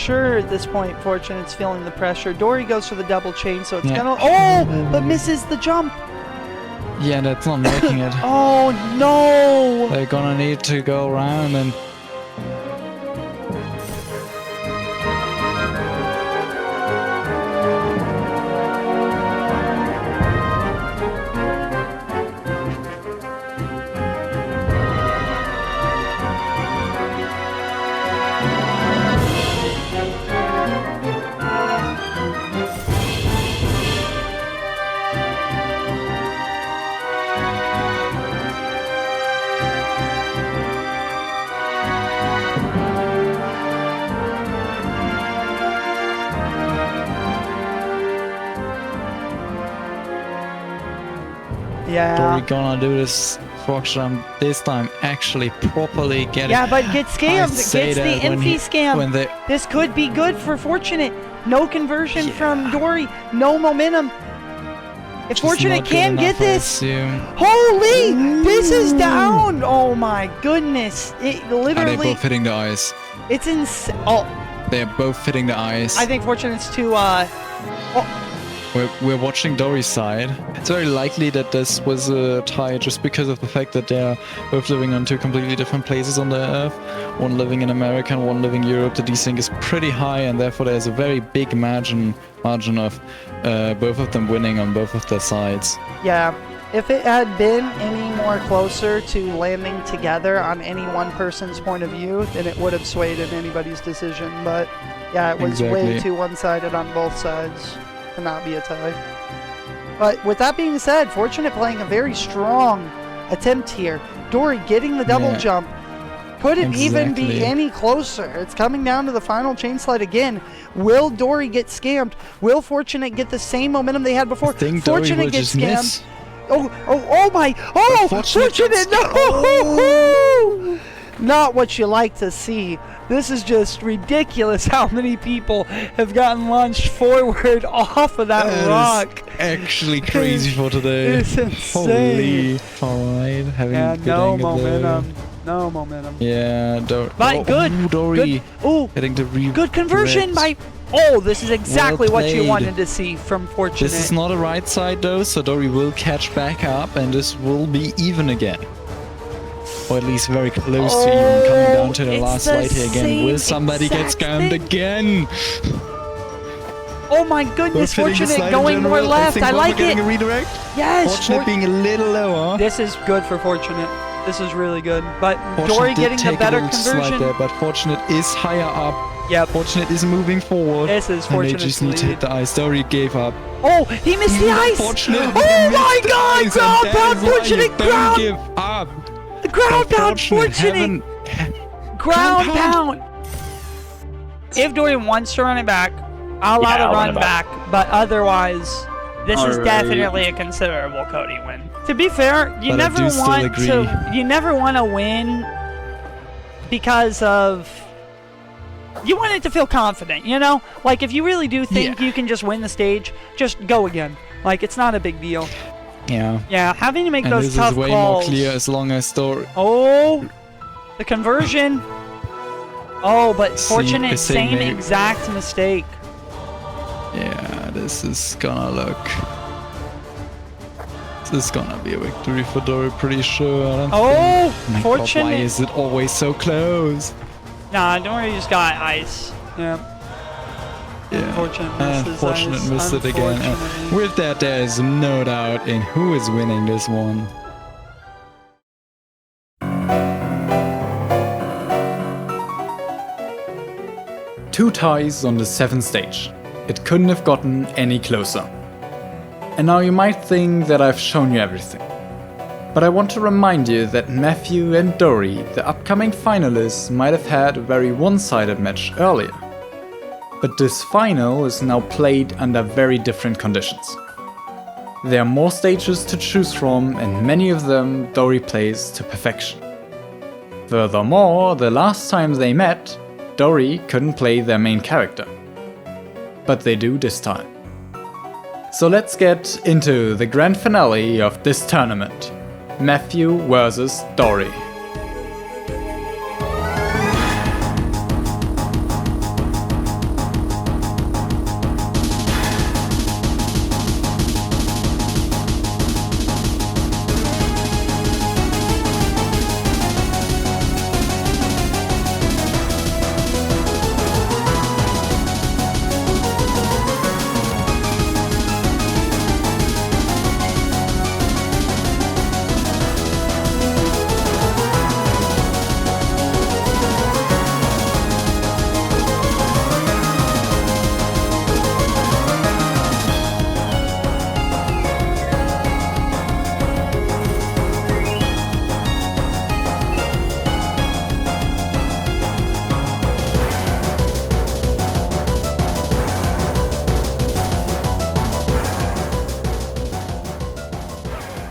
S2: sure at this point Fortunate's feeling the pressure. Dory goes for the double chain, so it's gonna... Oh! But misses the jump!
S3: Yeah, that's not making it.
S2: Oh, no!
S3: They're gonna need to go around and...
S2: Yeah.
S3: Dory gonna do this frog jump this time, actually properly get it.
S2: Yeah, but gets scammed. Gets the empty scam. This could be good for Fortunate. No conversion from Dory. No momentum. If Fortunate can get this. Holy! This is down! Oh my goodness. It literally...
S3: Are they both hitting the ice?
S2: It's insane. Oh.
S3: They're both hitting the ice.
S2: I think Fortunate's too,
S3: We're watching Dory's side. It's very likely that this was a tie just because of the fact that they're both living on two completely different places on the Earth. One living in America and one living in Europe. The desync is pretty high, and therefore there's a very big margin of both of them winning on both of their sides.
S2: Yeah. If it had been any more closer to landing together on any one person's point of view, then it would have swayed in anybody's decision. But yeah, it was way too one-sided on both sides to not be a tie. But with that being said, Fortunate playing a very strong attempt here. Dory getting the double jump. Couldn't even be any closer. It's coming down to the final chain slide again. Will Dory get scammed? Will Fortunate get the same momentum they had before? Fortunate gets scammed. Oh my! Oh, Fortunate! No! Oh. Not what you like to see. This is just ridiculous how many people have gotten launched forward off of that rock.
S3: Actually crazy for today.
S2: It's insane.
S3: Holy. Alright, having
S2: yeah,
S3: good
S2: no
S3: angle
S2: momentum.
S3: there.
S2: No momentum.
S3: Yeah,
S2: But good.
S3: Dory.
S2: Good.
S3: Getting the
S2: good conversion by... Oh, this is exactly what you wanted to see from Fortunate.
S3: This is not a right side though, so Dory will catch back up and this will be even again. Or at least very close to even, coming down to the last slide here again. Will somebody get scammed again?
S2: Oh my goodness, Fortunate going more left. I like it.
S3: A redirect.
S2: Yes.
S3: Fortunate being a little lower.
S2: This is good for Fortunate. This is really good. But Dory getting the better conversion.
S3: There, but Fortunate is higher up.
S2: Yeah.
S3: Fortunate is moving forward.
S2: This is Fortunate.
S3: And they just need to hit the ice. Dory gave up.
S2: Oh, he missed the ice.
S3: Fortunate.
S2: Oh my God! Ground pound, Fortunate.
S3: Don't give up.
S2: Ground pound, Fortunate. Ground pound. If Dory wants to run it back, I'll allow the run back. But otherwise, this is definitely a considerable Cody win. To be fair, you never want to win because of. You want it to feel confident, you know? Like, if you really do think you can just win the stage, just go again. Like, it's not a big deal.
S3: Yeah.
S2: Yeah, having to make those tough calls.
S3: This is way more clear as long as Dory...
S2: Oh, the conversion. Oh, but Fortunate, same exact mistake.
S3: Yeah, this is gonna look... This is gonna be a victory for Dory, pretty sure.
S2: Fortunate.
S3: God, why is it always so close?
S2: Nah, Dory just got ice. Yeah.
S3: Unfortunate missed it again. And with that, there is no doubt in who is winning this one.
S1: Two ties on the 7th stage. It couldn't have gotten any closer. And now you might think that I've shown you everything. But I want to remind you that Matthew and Dory, the upcoming finalists, might have had a very one-sided match earlier. But this final is now played under very different conditions. There are more stages to choose from, and many of them Dory plays to perfection. Furthermore, the last time they met, Dory couldn't play their main character. But they do this time. So let's get into the grand finale of this tournament. Matthew versus Dory.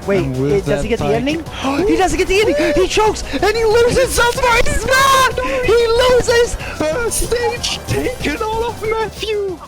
S2: Wait, does he get the ending? He doesn't get the ending! He chokes and he loses some prize! He loses!
S3: First stage taken all of Matthew!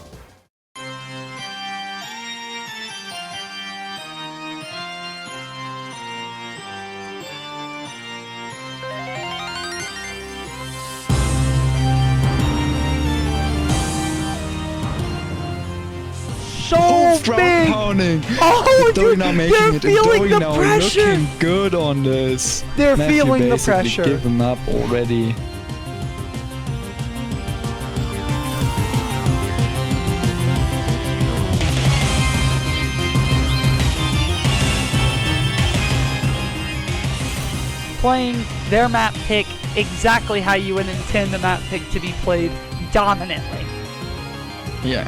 S2: So big!
S3: Pounding.
S2: Oh,
S3: Dory
S2: dude,
S3: now making
S2: they're
S3: it.
S2: feeling
S3: Dory
S2: the
S3: now
S2: pressure!
S3: looking good on this.
S2: They're
S3: Matthew
S2: feeling the
S3: basically
S2: pressure.
S3: given up already.
S2: Playing their map pick exactly how you would intend the map pick to be played dominantly.
S3: Yeah.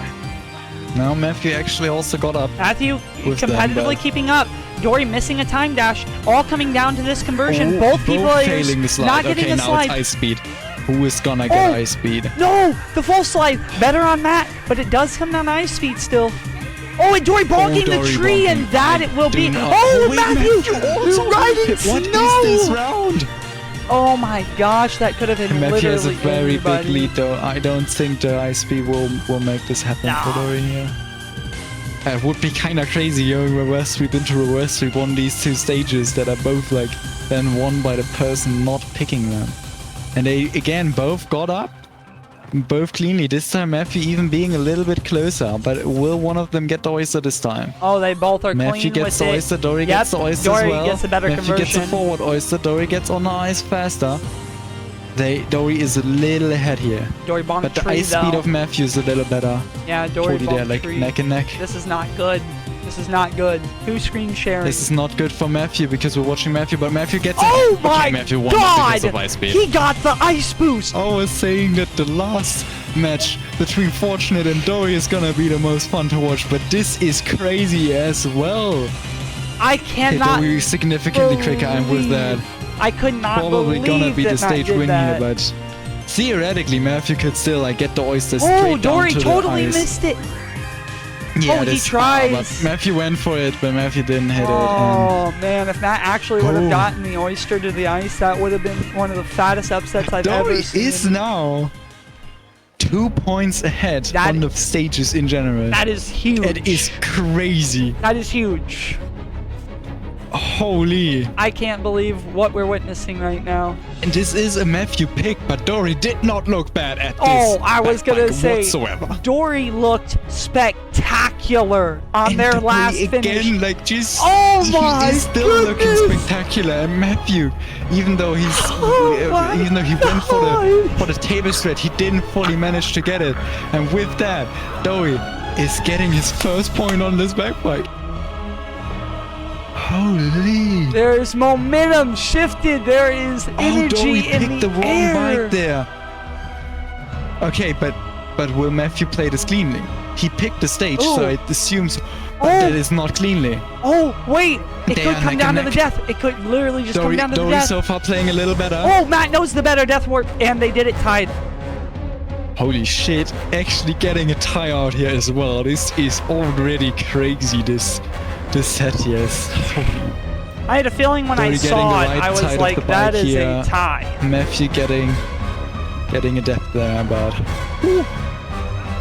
S3: Now Matthew actually also got up.
S2: Matthew
S3: With them,
S2: competitively
S3: but-
S2: keeping up. Dory missing a time dash. All coming down to this conversion.
S3: Oh,
S2: both players
S3: failing the slide.
S2: not getting
S3: okay,
S2: the
S3: now
S2: slide.
S3: it's ice speed. Who is gonna get
S2: Oh.
S3: ice speed?
S2: No, the full slide. Better on Matt, but it does come down to ice speed still. Oh, and Dory bonking the
S3: Dory
S2: tree,
S3: bonking.
S2: and that it will
S3: Do
S2: be.
S3: not-
S2: Oh,
S3: wait,
S2: Matthew!
S3: also
S2: riding
S3: hit. What
S2: snow!
S3: is this round?
S2: Oh my gosh, that could have been
S3: Matthew has a
S2: literally
S3: very
S2: anybody.
S3: big lead though. I don't think the ice speed will make this happen for
S2: No.
S3: Dory here. It would be kind of crazy going reverse sweep into reverse sweep on these two stages that are both like then won by the person not picking them. And they again both got up, both cleanly. This time Matthew even being a little bit closer, but will one of them get the oyster this time?
S2: Oh, they both are
S3: Matthew
S2: clean
S3: gets
S2: with
S3: the
S2: it.
S3: oyster, Dory
S2: Yep,
S3: gets the oyster
S2: Dory
S3: as well.
S2: gets a better
S3: Matthew gets
S2: conversion.
S3: a forward oyster, Dory gets on the ice faster. Dory is a little ahead here.
S2: Dory bombed
S3: But the
S2: tree
S3: ice
S2: though.
S3: speed of Matthew is a little better.
S2: Yeah, Dory
S3: 40 there,
S2: bombed
S3: like
S2: tree.
S3: neck and neck.
S2: This is not good. This is not good. Who's screen sharing?
S3: This is not good for Matthew because we're watching Matthew, but Matthew gets it.
S2: Oh
S3: Okay,
S2: my
S3: Matthew won
S2: god!
S3: because of ice speed.
S2: He got the ice boost!
S3: I was saying that the last match between Fortunate and Dory is gonna be the most fun to watch, but this is crazy as well.
S2: I
S3: Okay,
S2: cannot
S3: Dory quickly quicker, and with that,
S2: I could not
S3: probably
S2: believe
S3: gonna be
S2: that
S3: the stage
S2: Matt did
S3: win
S2: that.
S3: here, but theoretically Matthew could still like get the oyster straight
S2: Oh,
S3: down
S2: Dory
S3: to
S2: totally
S3: the ice.
S2: missed it.
S3: Yeah,
S2: Oh, he
S3: that's-
S2: tries.
S3: but Matthew went for it, but Matthew didn't hit it.
S2: Oh man, if Matt actually would have
S3: Oh.
S2: gotten the oyster to the ice, that would have been one of the fattest upsets I've
S3: Dory
S2: ever seen.
S3: is now 2 points ahead
S2: That-
S3: on the stages in general.
S2: That is huge.
S3: It is crazy.
S2: That is huge.
S3: Holy.
S2: I can't believe what we're witnessing right now.
S3: And this is a Matthew pick, but Dory did not look bad at this.
S2: Oh, I was gonna
S3: backbike
S2: say,
S3: whatsoever.
S2: Dory looked spectacular on
S3: And
S2: their
S3: Dory
S2: last
S3: again,
S2: finish.
S3: like just
S2: Oh my
S3: he is still
S2: goodness.
S3: looking spectacular. And Matthew, even though he's
S2: Oh my
S3: even though he went
S2: God.
S3: for the table stretch, he didn't fully manage to get it. And with that, Dory is getting his first point on this backbike. Holy.
S2: There is momentum shifted. There is
S3: Oh,
S2: energy
S3: Dory
S2: in
S3: picked the wrong
S2: air.
S3: bike there. Okay, but will Matthew play this cleanly? He picked the stage, so
S2: Ooh.
S3: it assumes
S2: Oh.
S3: that is not cleanly.
S2: Oh, wait. It
S3: They
S2: could
S3: are
S2: come
S3: neck
S2: down to
S3: and
S2: the
S3: neck.
S2: death. It could literally just come down to the
S3: Dory
S2: death.
S3: so far playing a little better.
S2: Oh, Matt knows the better death warp, and they did it tied.
S3: Holy shit, actually getting a tie out here as well. This is already crazy, this set, yes.
S2: I had a feeling when I
S3: Dory getting
S2: saw
S3: the
S2: it,
S3: right
S2: I was
S3: side of
S2: like,
S3: the
S2: that
S3: bike
S2: is
S3: here.
S2: a tie.
S3: Matthew getting a death there, but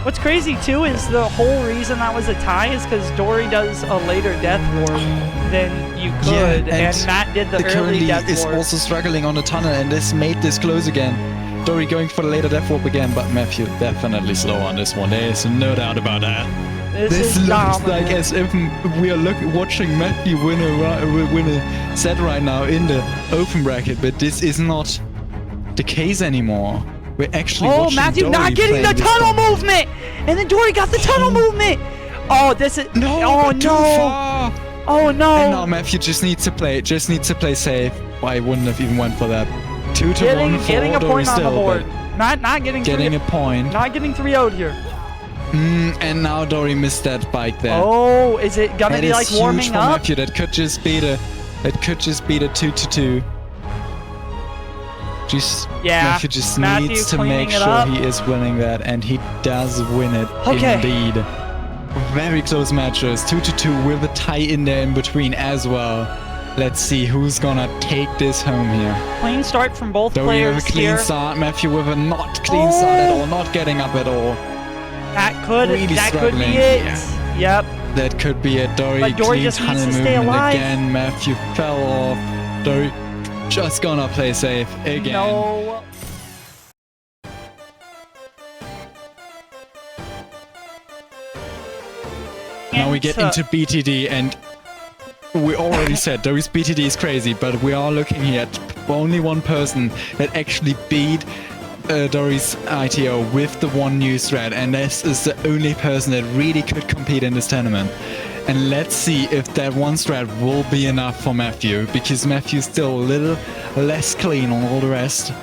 S2: What's crazy too is the whole reason that was a tie is because Dory does a later death warp than you could,
S3: Yeah,
S2: and Matt did the early
S3: currently
S2: death
S3: is
S2: warp.
S3: also struggling on the tunnel, and this made this close again. Dory going for the later death warp again, but Matthew definitely slow on this one. There is no doubt about that. This
S2: is
S3: looks
S2: dominant.
S3: like as if we are watching Matthew win a set right now in the open bracket, but this is not the case anymore. We're actually
S2: Oh,
S3: watching
S2: Matthew
S3: Dory
S2: not getting the
S3: playing this
S2: tunnel
S3: one.
S2: movement, and then Dory got the tunnel movement. Oh, this is
S3: No,
S2: oh
S3: but too
S2: no,
S3: far.
S2: oh no.
S3: And now Matthew just needs to play safe. I wouldn't have even went for that. 2 to 1 for
S2: Getting a
S3: Dory
S2: point on the
S3: still,
S2: board.
S3: but
S2: Not getting
S3: getting
S2: three,
S3: a point.
S2: not getting 3-0'd here.
S3: And now Dory missed that bike there.
S2: Oh, is it gonna
S3: That
S2: be
S3: is
S2: like
S3: huge
S2: warming
S3: for
S2: up?
S3: Matthew. That could just be the 2-2.
S2: Yeah,
S3: Matthew just
S2: Matthew
S3: needs to
S2: cleaning
S3: make
S2: it
S3: sure
S2: up.
S3: he is winning that, and he does win it
S2: Okay.
S3: indeed. Very close matches. 2-2 with a tie in there in between as well. Let's see who's gonna take this home here.
S2: Clean start from both
S3: Dory
S2: players
S3: with a clean
S2: here.
S3: start. Matthew with a not clean start at all. Not getting up at all.
S2: That could
S3: Really
S2: be
S3: struggling.
S2: it.
S3: Yeah.
S2: Yep.
S3: That could be it. Dory,
S2: But Dory
S3: clean
S2: just needs to
S3: tunnel
S2: stay
S3: movement
S2: alive.
S3: again. Matthew fell off. Dory just gonna play safe again.
S2: No.
S3: Now we get into BTD, and we already said Dory's BTD is crazy, but we are looking here at only one person that actually beat Dory's ITO with the one new strat, and this is the only person that really could compete in this tournament. And let's see if that one strat will be enough for Matthew, because Matthew's still a little less clean on all the rest.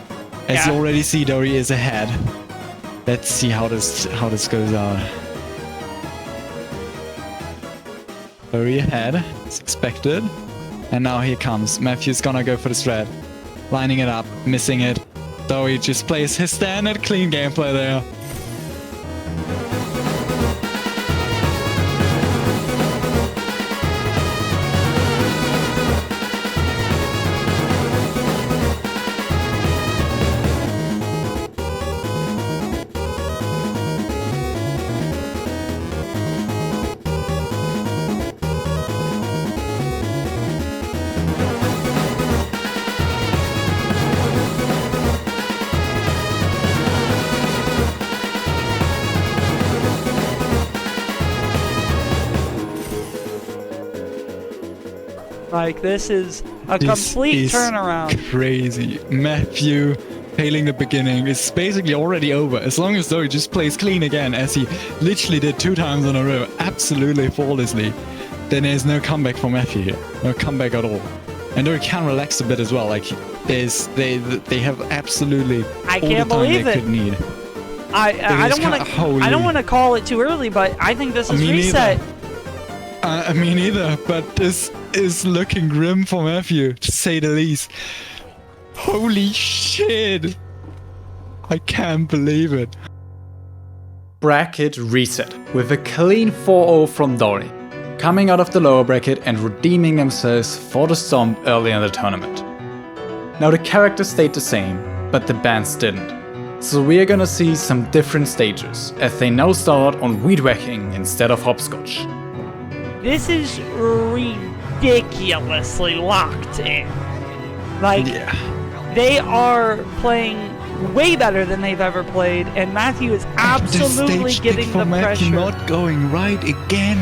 S3: As you already see, Dory is ahead. Let's see how this goes out. Dory ahead, as expected. And now here comes. Matthew's gonna go for the strat. Lining it up, missing it. Dory just plays his standard clean gameplay there.
S2: Like, this is a complete turnaround.
S3: Crazy. Matthew failing the beginning is basically already over. As long as Dory just plays clean again, as he literally did 2 times in a row, absolutely flawlessly, then there's no comeback for Matthew here. No comeback at all. And Dory can relax a bit as well. Like, they have absolutely
S2: I
S3: all
S2: can't
S3: the time
S2: believe
S3: they
S2: it.
S3: could need.
S2: I don't want to call it too early, but I think this is reset.
S3: Me neither, but this is looking grim for Matthew, to say the least. Holy shit! I can't believe it.
S1: Bracket reset with a clean 4-0 from Dory, coming out of the lower bracket and redeeming themselves for the stomp early in the tournament. Now the characters stayed the same, but the bands didn't. So we are gonna see some different stages, as they now start on weed whacking instead of hopscotch.
S2: This is ridiculously locked in. Like, they are playing way better than they've ever played, and Matthew is absolutely getting the pressure.
S3: Not going right again.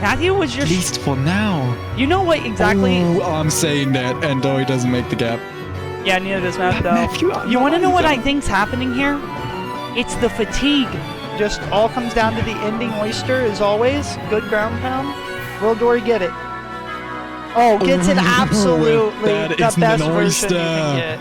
S2: Matthew was just...
S3: At least for now.
S2: You know what exactly...
S3: Ooh, I'm saying that, and Dory doesn't make the gap.
S2: Yeah, neither does Matt, though. You want to know what I think's happening here? It's the fatigue. Just all comes down to the ending oyster, as always. Good ground pound. Will Dory get it? Oh, gets it absolutely the best version you can get.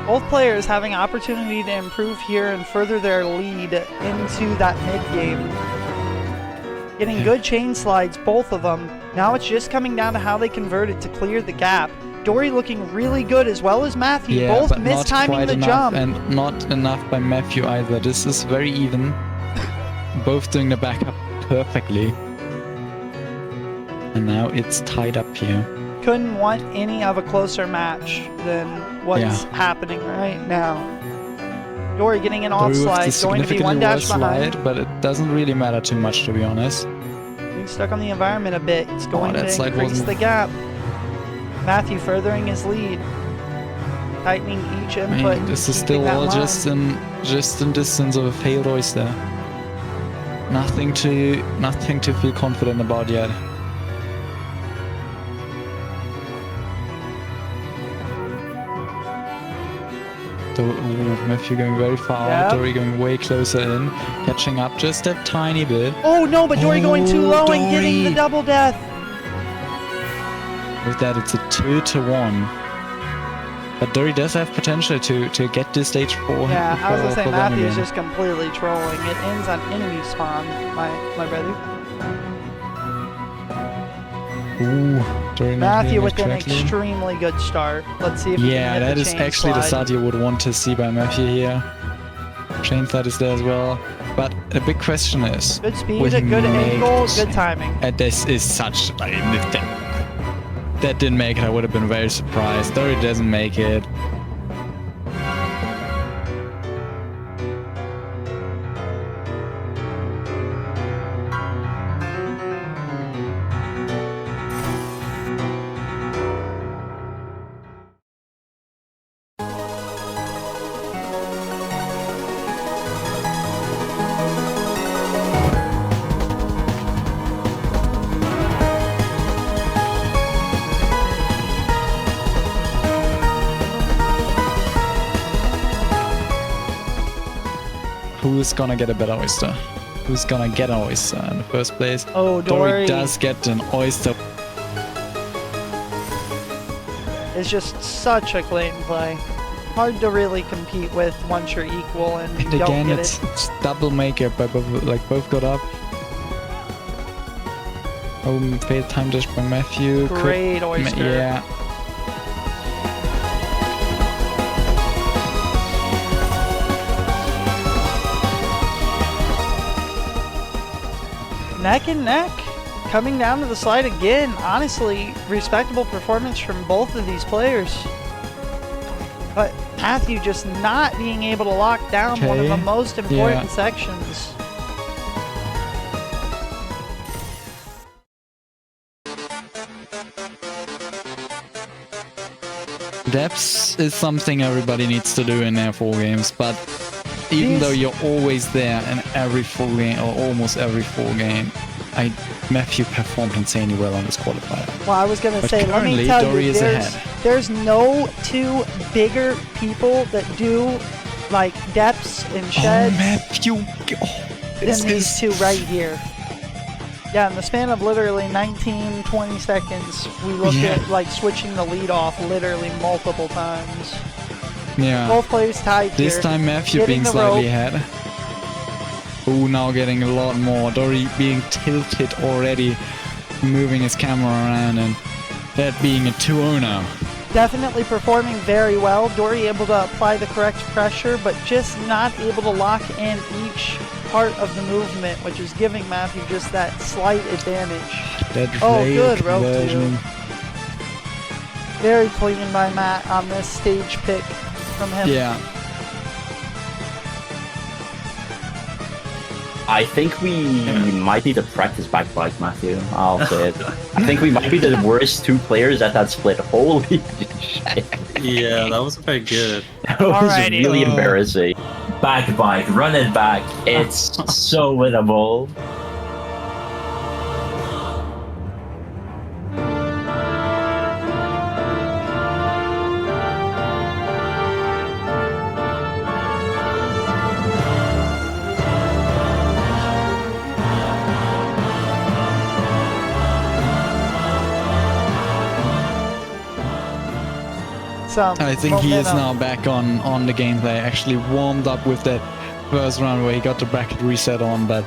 S2: Both players having opportunity to improve here and further their lead into that mid-game. Getting good chain slides, both of them. Now it's just coming down to how they convert it to clear the gap. Dory looking really good, as well as Matthew, both mistiming the jump.
S3: And not enough by Matthew either. This is very even. Both doing the backup perfectly. And now it's tied up here.
S2: Couldn't want any of a closer match than what's happening right now. Dory getting an off slide, going to be one dash behind.
S3: But it doesn't really matter too much, to be honest.
S2: Being stuck on the environment a bit. It's going to increase the gap. Matthew furthering his lead. Tightening each input.
S3: This is still all just in distance of a failed oyster. Nothing to feel confident about yet. Matthew going very far out, Dory going way closer in, catching up just a tiny bit.
S2: Oh no, but Dory going too low and getting the double death.
S3: With that, it's a 2-1. But Dory does have potential to get this stage 4.
S2: Yeah, I was gonna say Matthew is just completely trolling. It ends on enemy spawn, my brother.
S3: Ooh, Dory
S2: Matthew with an extremely good start. Let's see if we can hit
S3: that
S2: the
S3: is
S2: chain
S3: actually the
S2: slide.
S3: start you would want to see by Matthew here. Chain slide is there as well. But the big question is...
S2: Good speed, a good angle, good timing.
S3: This is such... that didn't make it, I would have been very surprised. Dory doesn't make it. Who's gonna get a better oyster? Who's gonna get an oyster in the first place?
S2: Oh, Dory
S3: does get an oyster.
S2: It's just such a clean play. Hard to really compete with once you're equal and you don't
S3: Again,
S2: get
S3: it's double makeup by both got up. Oh, failed time dash by Matthew.
S2: Great oyster.
S3: Yeah.
S2: Neck and neck, coming down to the slide again. Honestly, respectable performance from both of these players. But Matthew just not being able to lock down one of the most important sections.
S3: Depths is something everybody needs to do in their 4 games, but even though you're always there in every 4 game, or almost every 4 game, Matthew performed insanely well on this qualifier.
S2: Well, I was gonna say, let me tell
S3: Dory
S2: you, there's no 2 bigger people that do like depths and sheds than these 2 right here. Yeah, in the span of literally 19-20 seconds, we looked at like switching the lead off literally multiple times.
S3: Yeah.
S2: Both players tied here.
S3: This time Matthew being slightly ahead. Ooh, now getting a lot more. Dory being tilted already, moving his camera around, and that being a 2-0 now.
S2: Definitely performing very well. Dory able to apply the correct pressure, but just not able to lock in each part of the movement, which is giving Matthew just that slight advantage. Good rope too. Very clean by Matt on this stage pick from him.
S3: Yeah.
S5: I think we might need to practice Backbike, Matthew. I'll say it. I think we might be the worst 2 players at that split. Holy shit.
S6: Yeah, that wasn't very good.
S5: That was really embarrassing. Backbike, run it back. It's so winnable.
S3: I think he is now back on the gameplay. Actually warmed up with that first round where he got the bracket reset on, but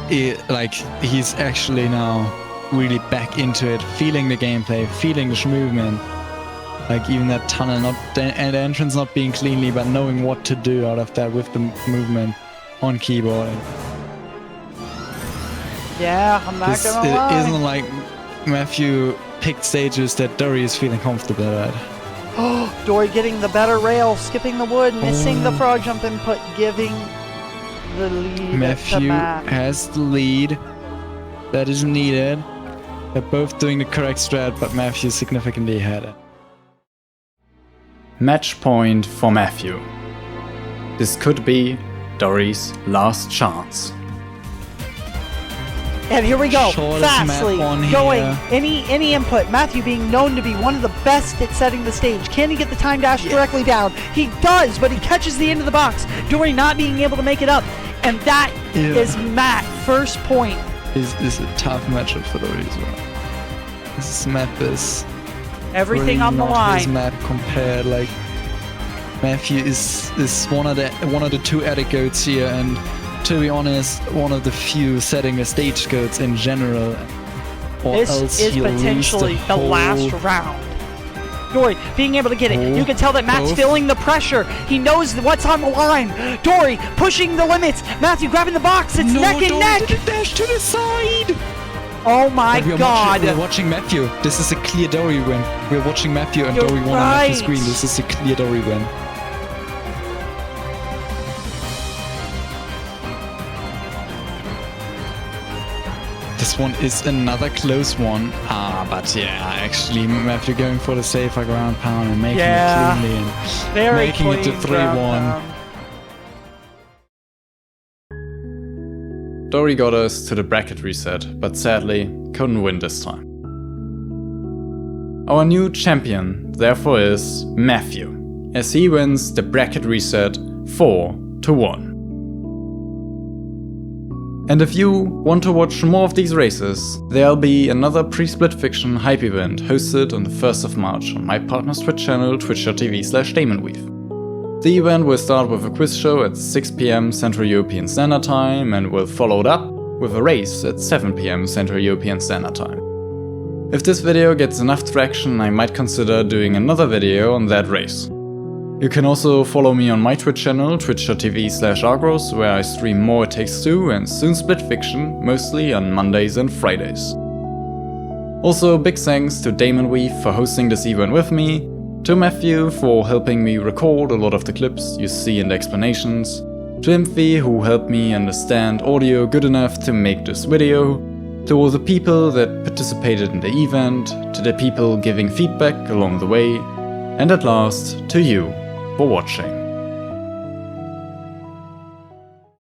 S3: he's actually now really back into it, feeling the gameplay, feeling the movement. Like even that tunnel, and the entrance not being cleanly, but knowing what to do out of that with the movement on keyboard.
S2: Yeah, I'm not gonna lie.
S3: It isn't like Matthew picked stages that Dory is feeling comfortable at.
S2: Oh, Dory getting the better rail, skipping the wood, missing the frog jump input, giving the lead
S3: Matthew
S2: to Matt.
S3: has the lead that is needed. They're both doing the correct strat, but Matthew is significantly ahead.
S1: Match point for Matthew. This could be Dory's last chance.
S2: And here we go.
S3: Shortest
S2: Fastly
S3: map on
S2: going.
S3: here.
S2: Any input. Matthew being known to be one of the best at setting the stage. Can he get the time dash directly down? He does, but he catches the end of the box. Dory not being able to make it up. And that is Matt. First point.
S3: Is a tough matchup for Dory as well. This map is
S2: everything
S3: really
S2: on the
S3: not
S2: line.
S3: His map compared, like Matthew is one of the two attic goats here, and to be honest, one of the few setting a stage goats in general. Or
S2: This
S3: else
S2: is
S3: he'll lose
S2: potentially the
S3: whole
S2: last round. Dory being able to get it. You can tell that Matt's
S3: both.
S2: feeling the pressure. He knows what's on the line. Dory pushing the limits. Matthew grabbing the box. It's neck and
S3: Dory
S2: neck.
S3: did a dash to the side.
S2: Oh my
S3: But
S2: God.
S3: we're watching Matthew. This is a clear Dory win. We're watching Matthew and
S2: You're
S3: Dory won on
S2: right.
S3: Matthew's screen. This is a clear Dory win. This one is another close one. But yeah, actually Matthew going for the safer ground pound and making it cleanly and
S2: Very
S3: making it to
S2: clean ground
S3: 3-1.
S1: Dory got us to the bracket reset, but sadly couldn't win this time. Our new champion therefore is Matthew, as he wins the bracket reset 4-1. And if you want to watch more of these races, there'll be another pre-split fiction hype event hosted on the 1st of March on my partner's Twitch channel, twitch.tv/DamonWeave. The event will start with a quiz show at 6 PM Central European Standard Time and will follow it up with a race at 7 PM Central European Standard Time. If this video gets enough traction, I might consider doing another video on that race. You can also follow me on my Twitch channel, twitch.tv/Argros, where I stream more It Takes Two and soon Split Fiction, mostly on Mondays and Fridays. Also, big thanks to DamonWeave for hosting this event with me, to Matthew for helping me record a lot of the clips you see in the explanations, to Imphy who helped me understand audio good enough to make this video, to all the people that participated in the event, to the people giving feedback along the way, and at last, to you for watching.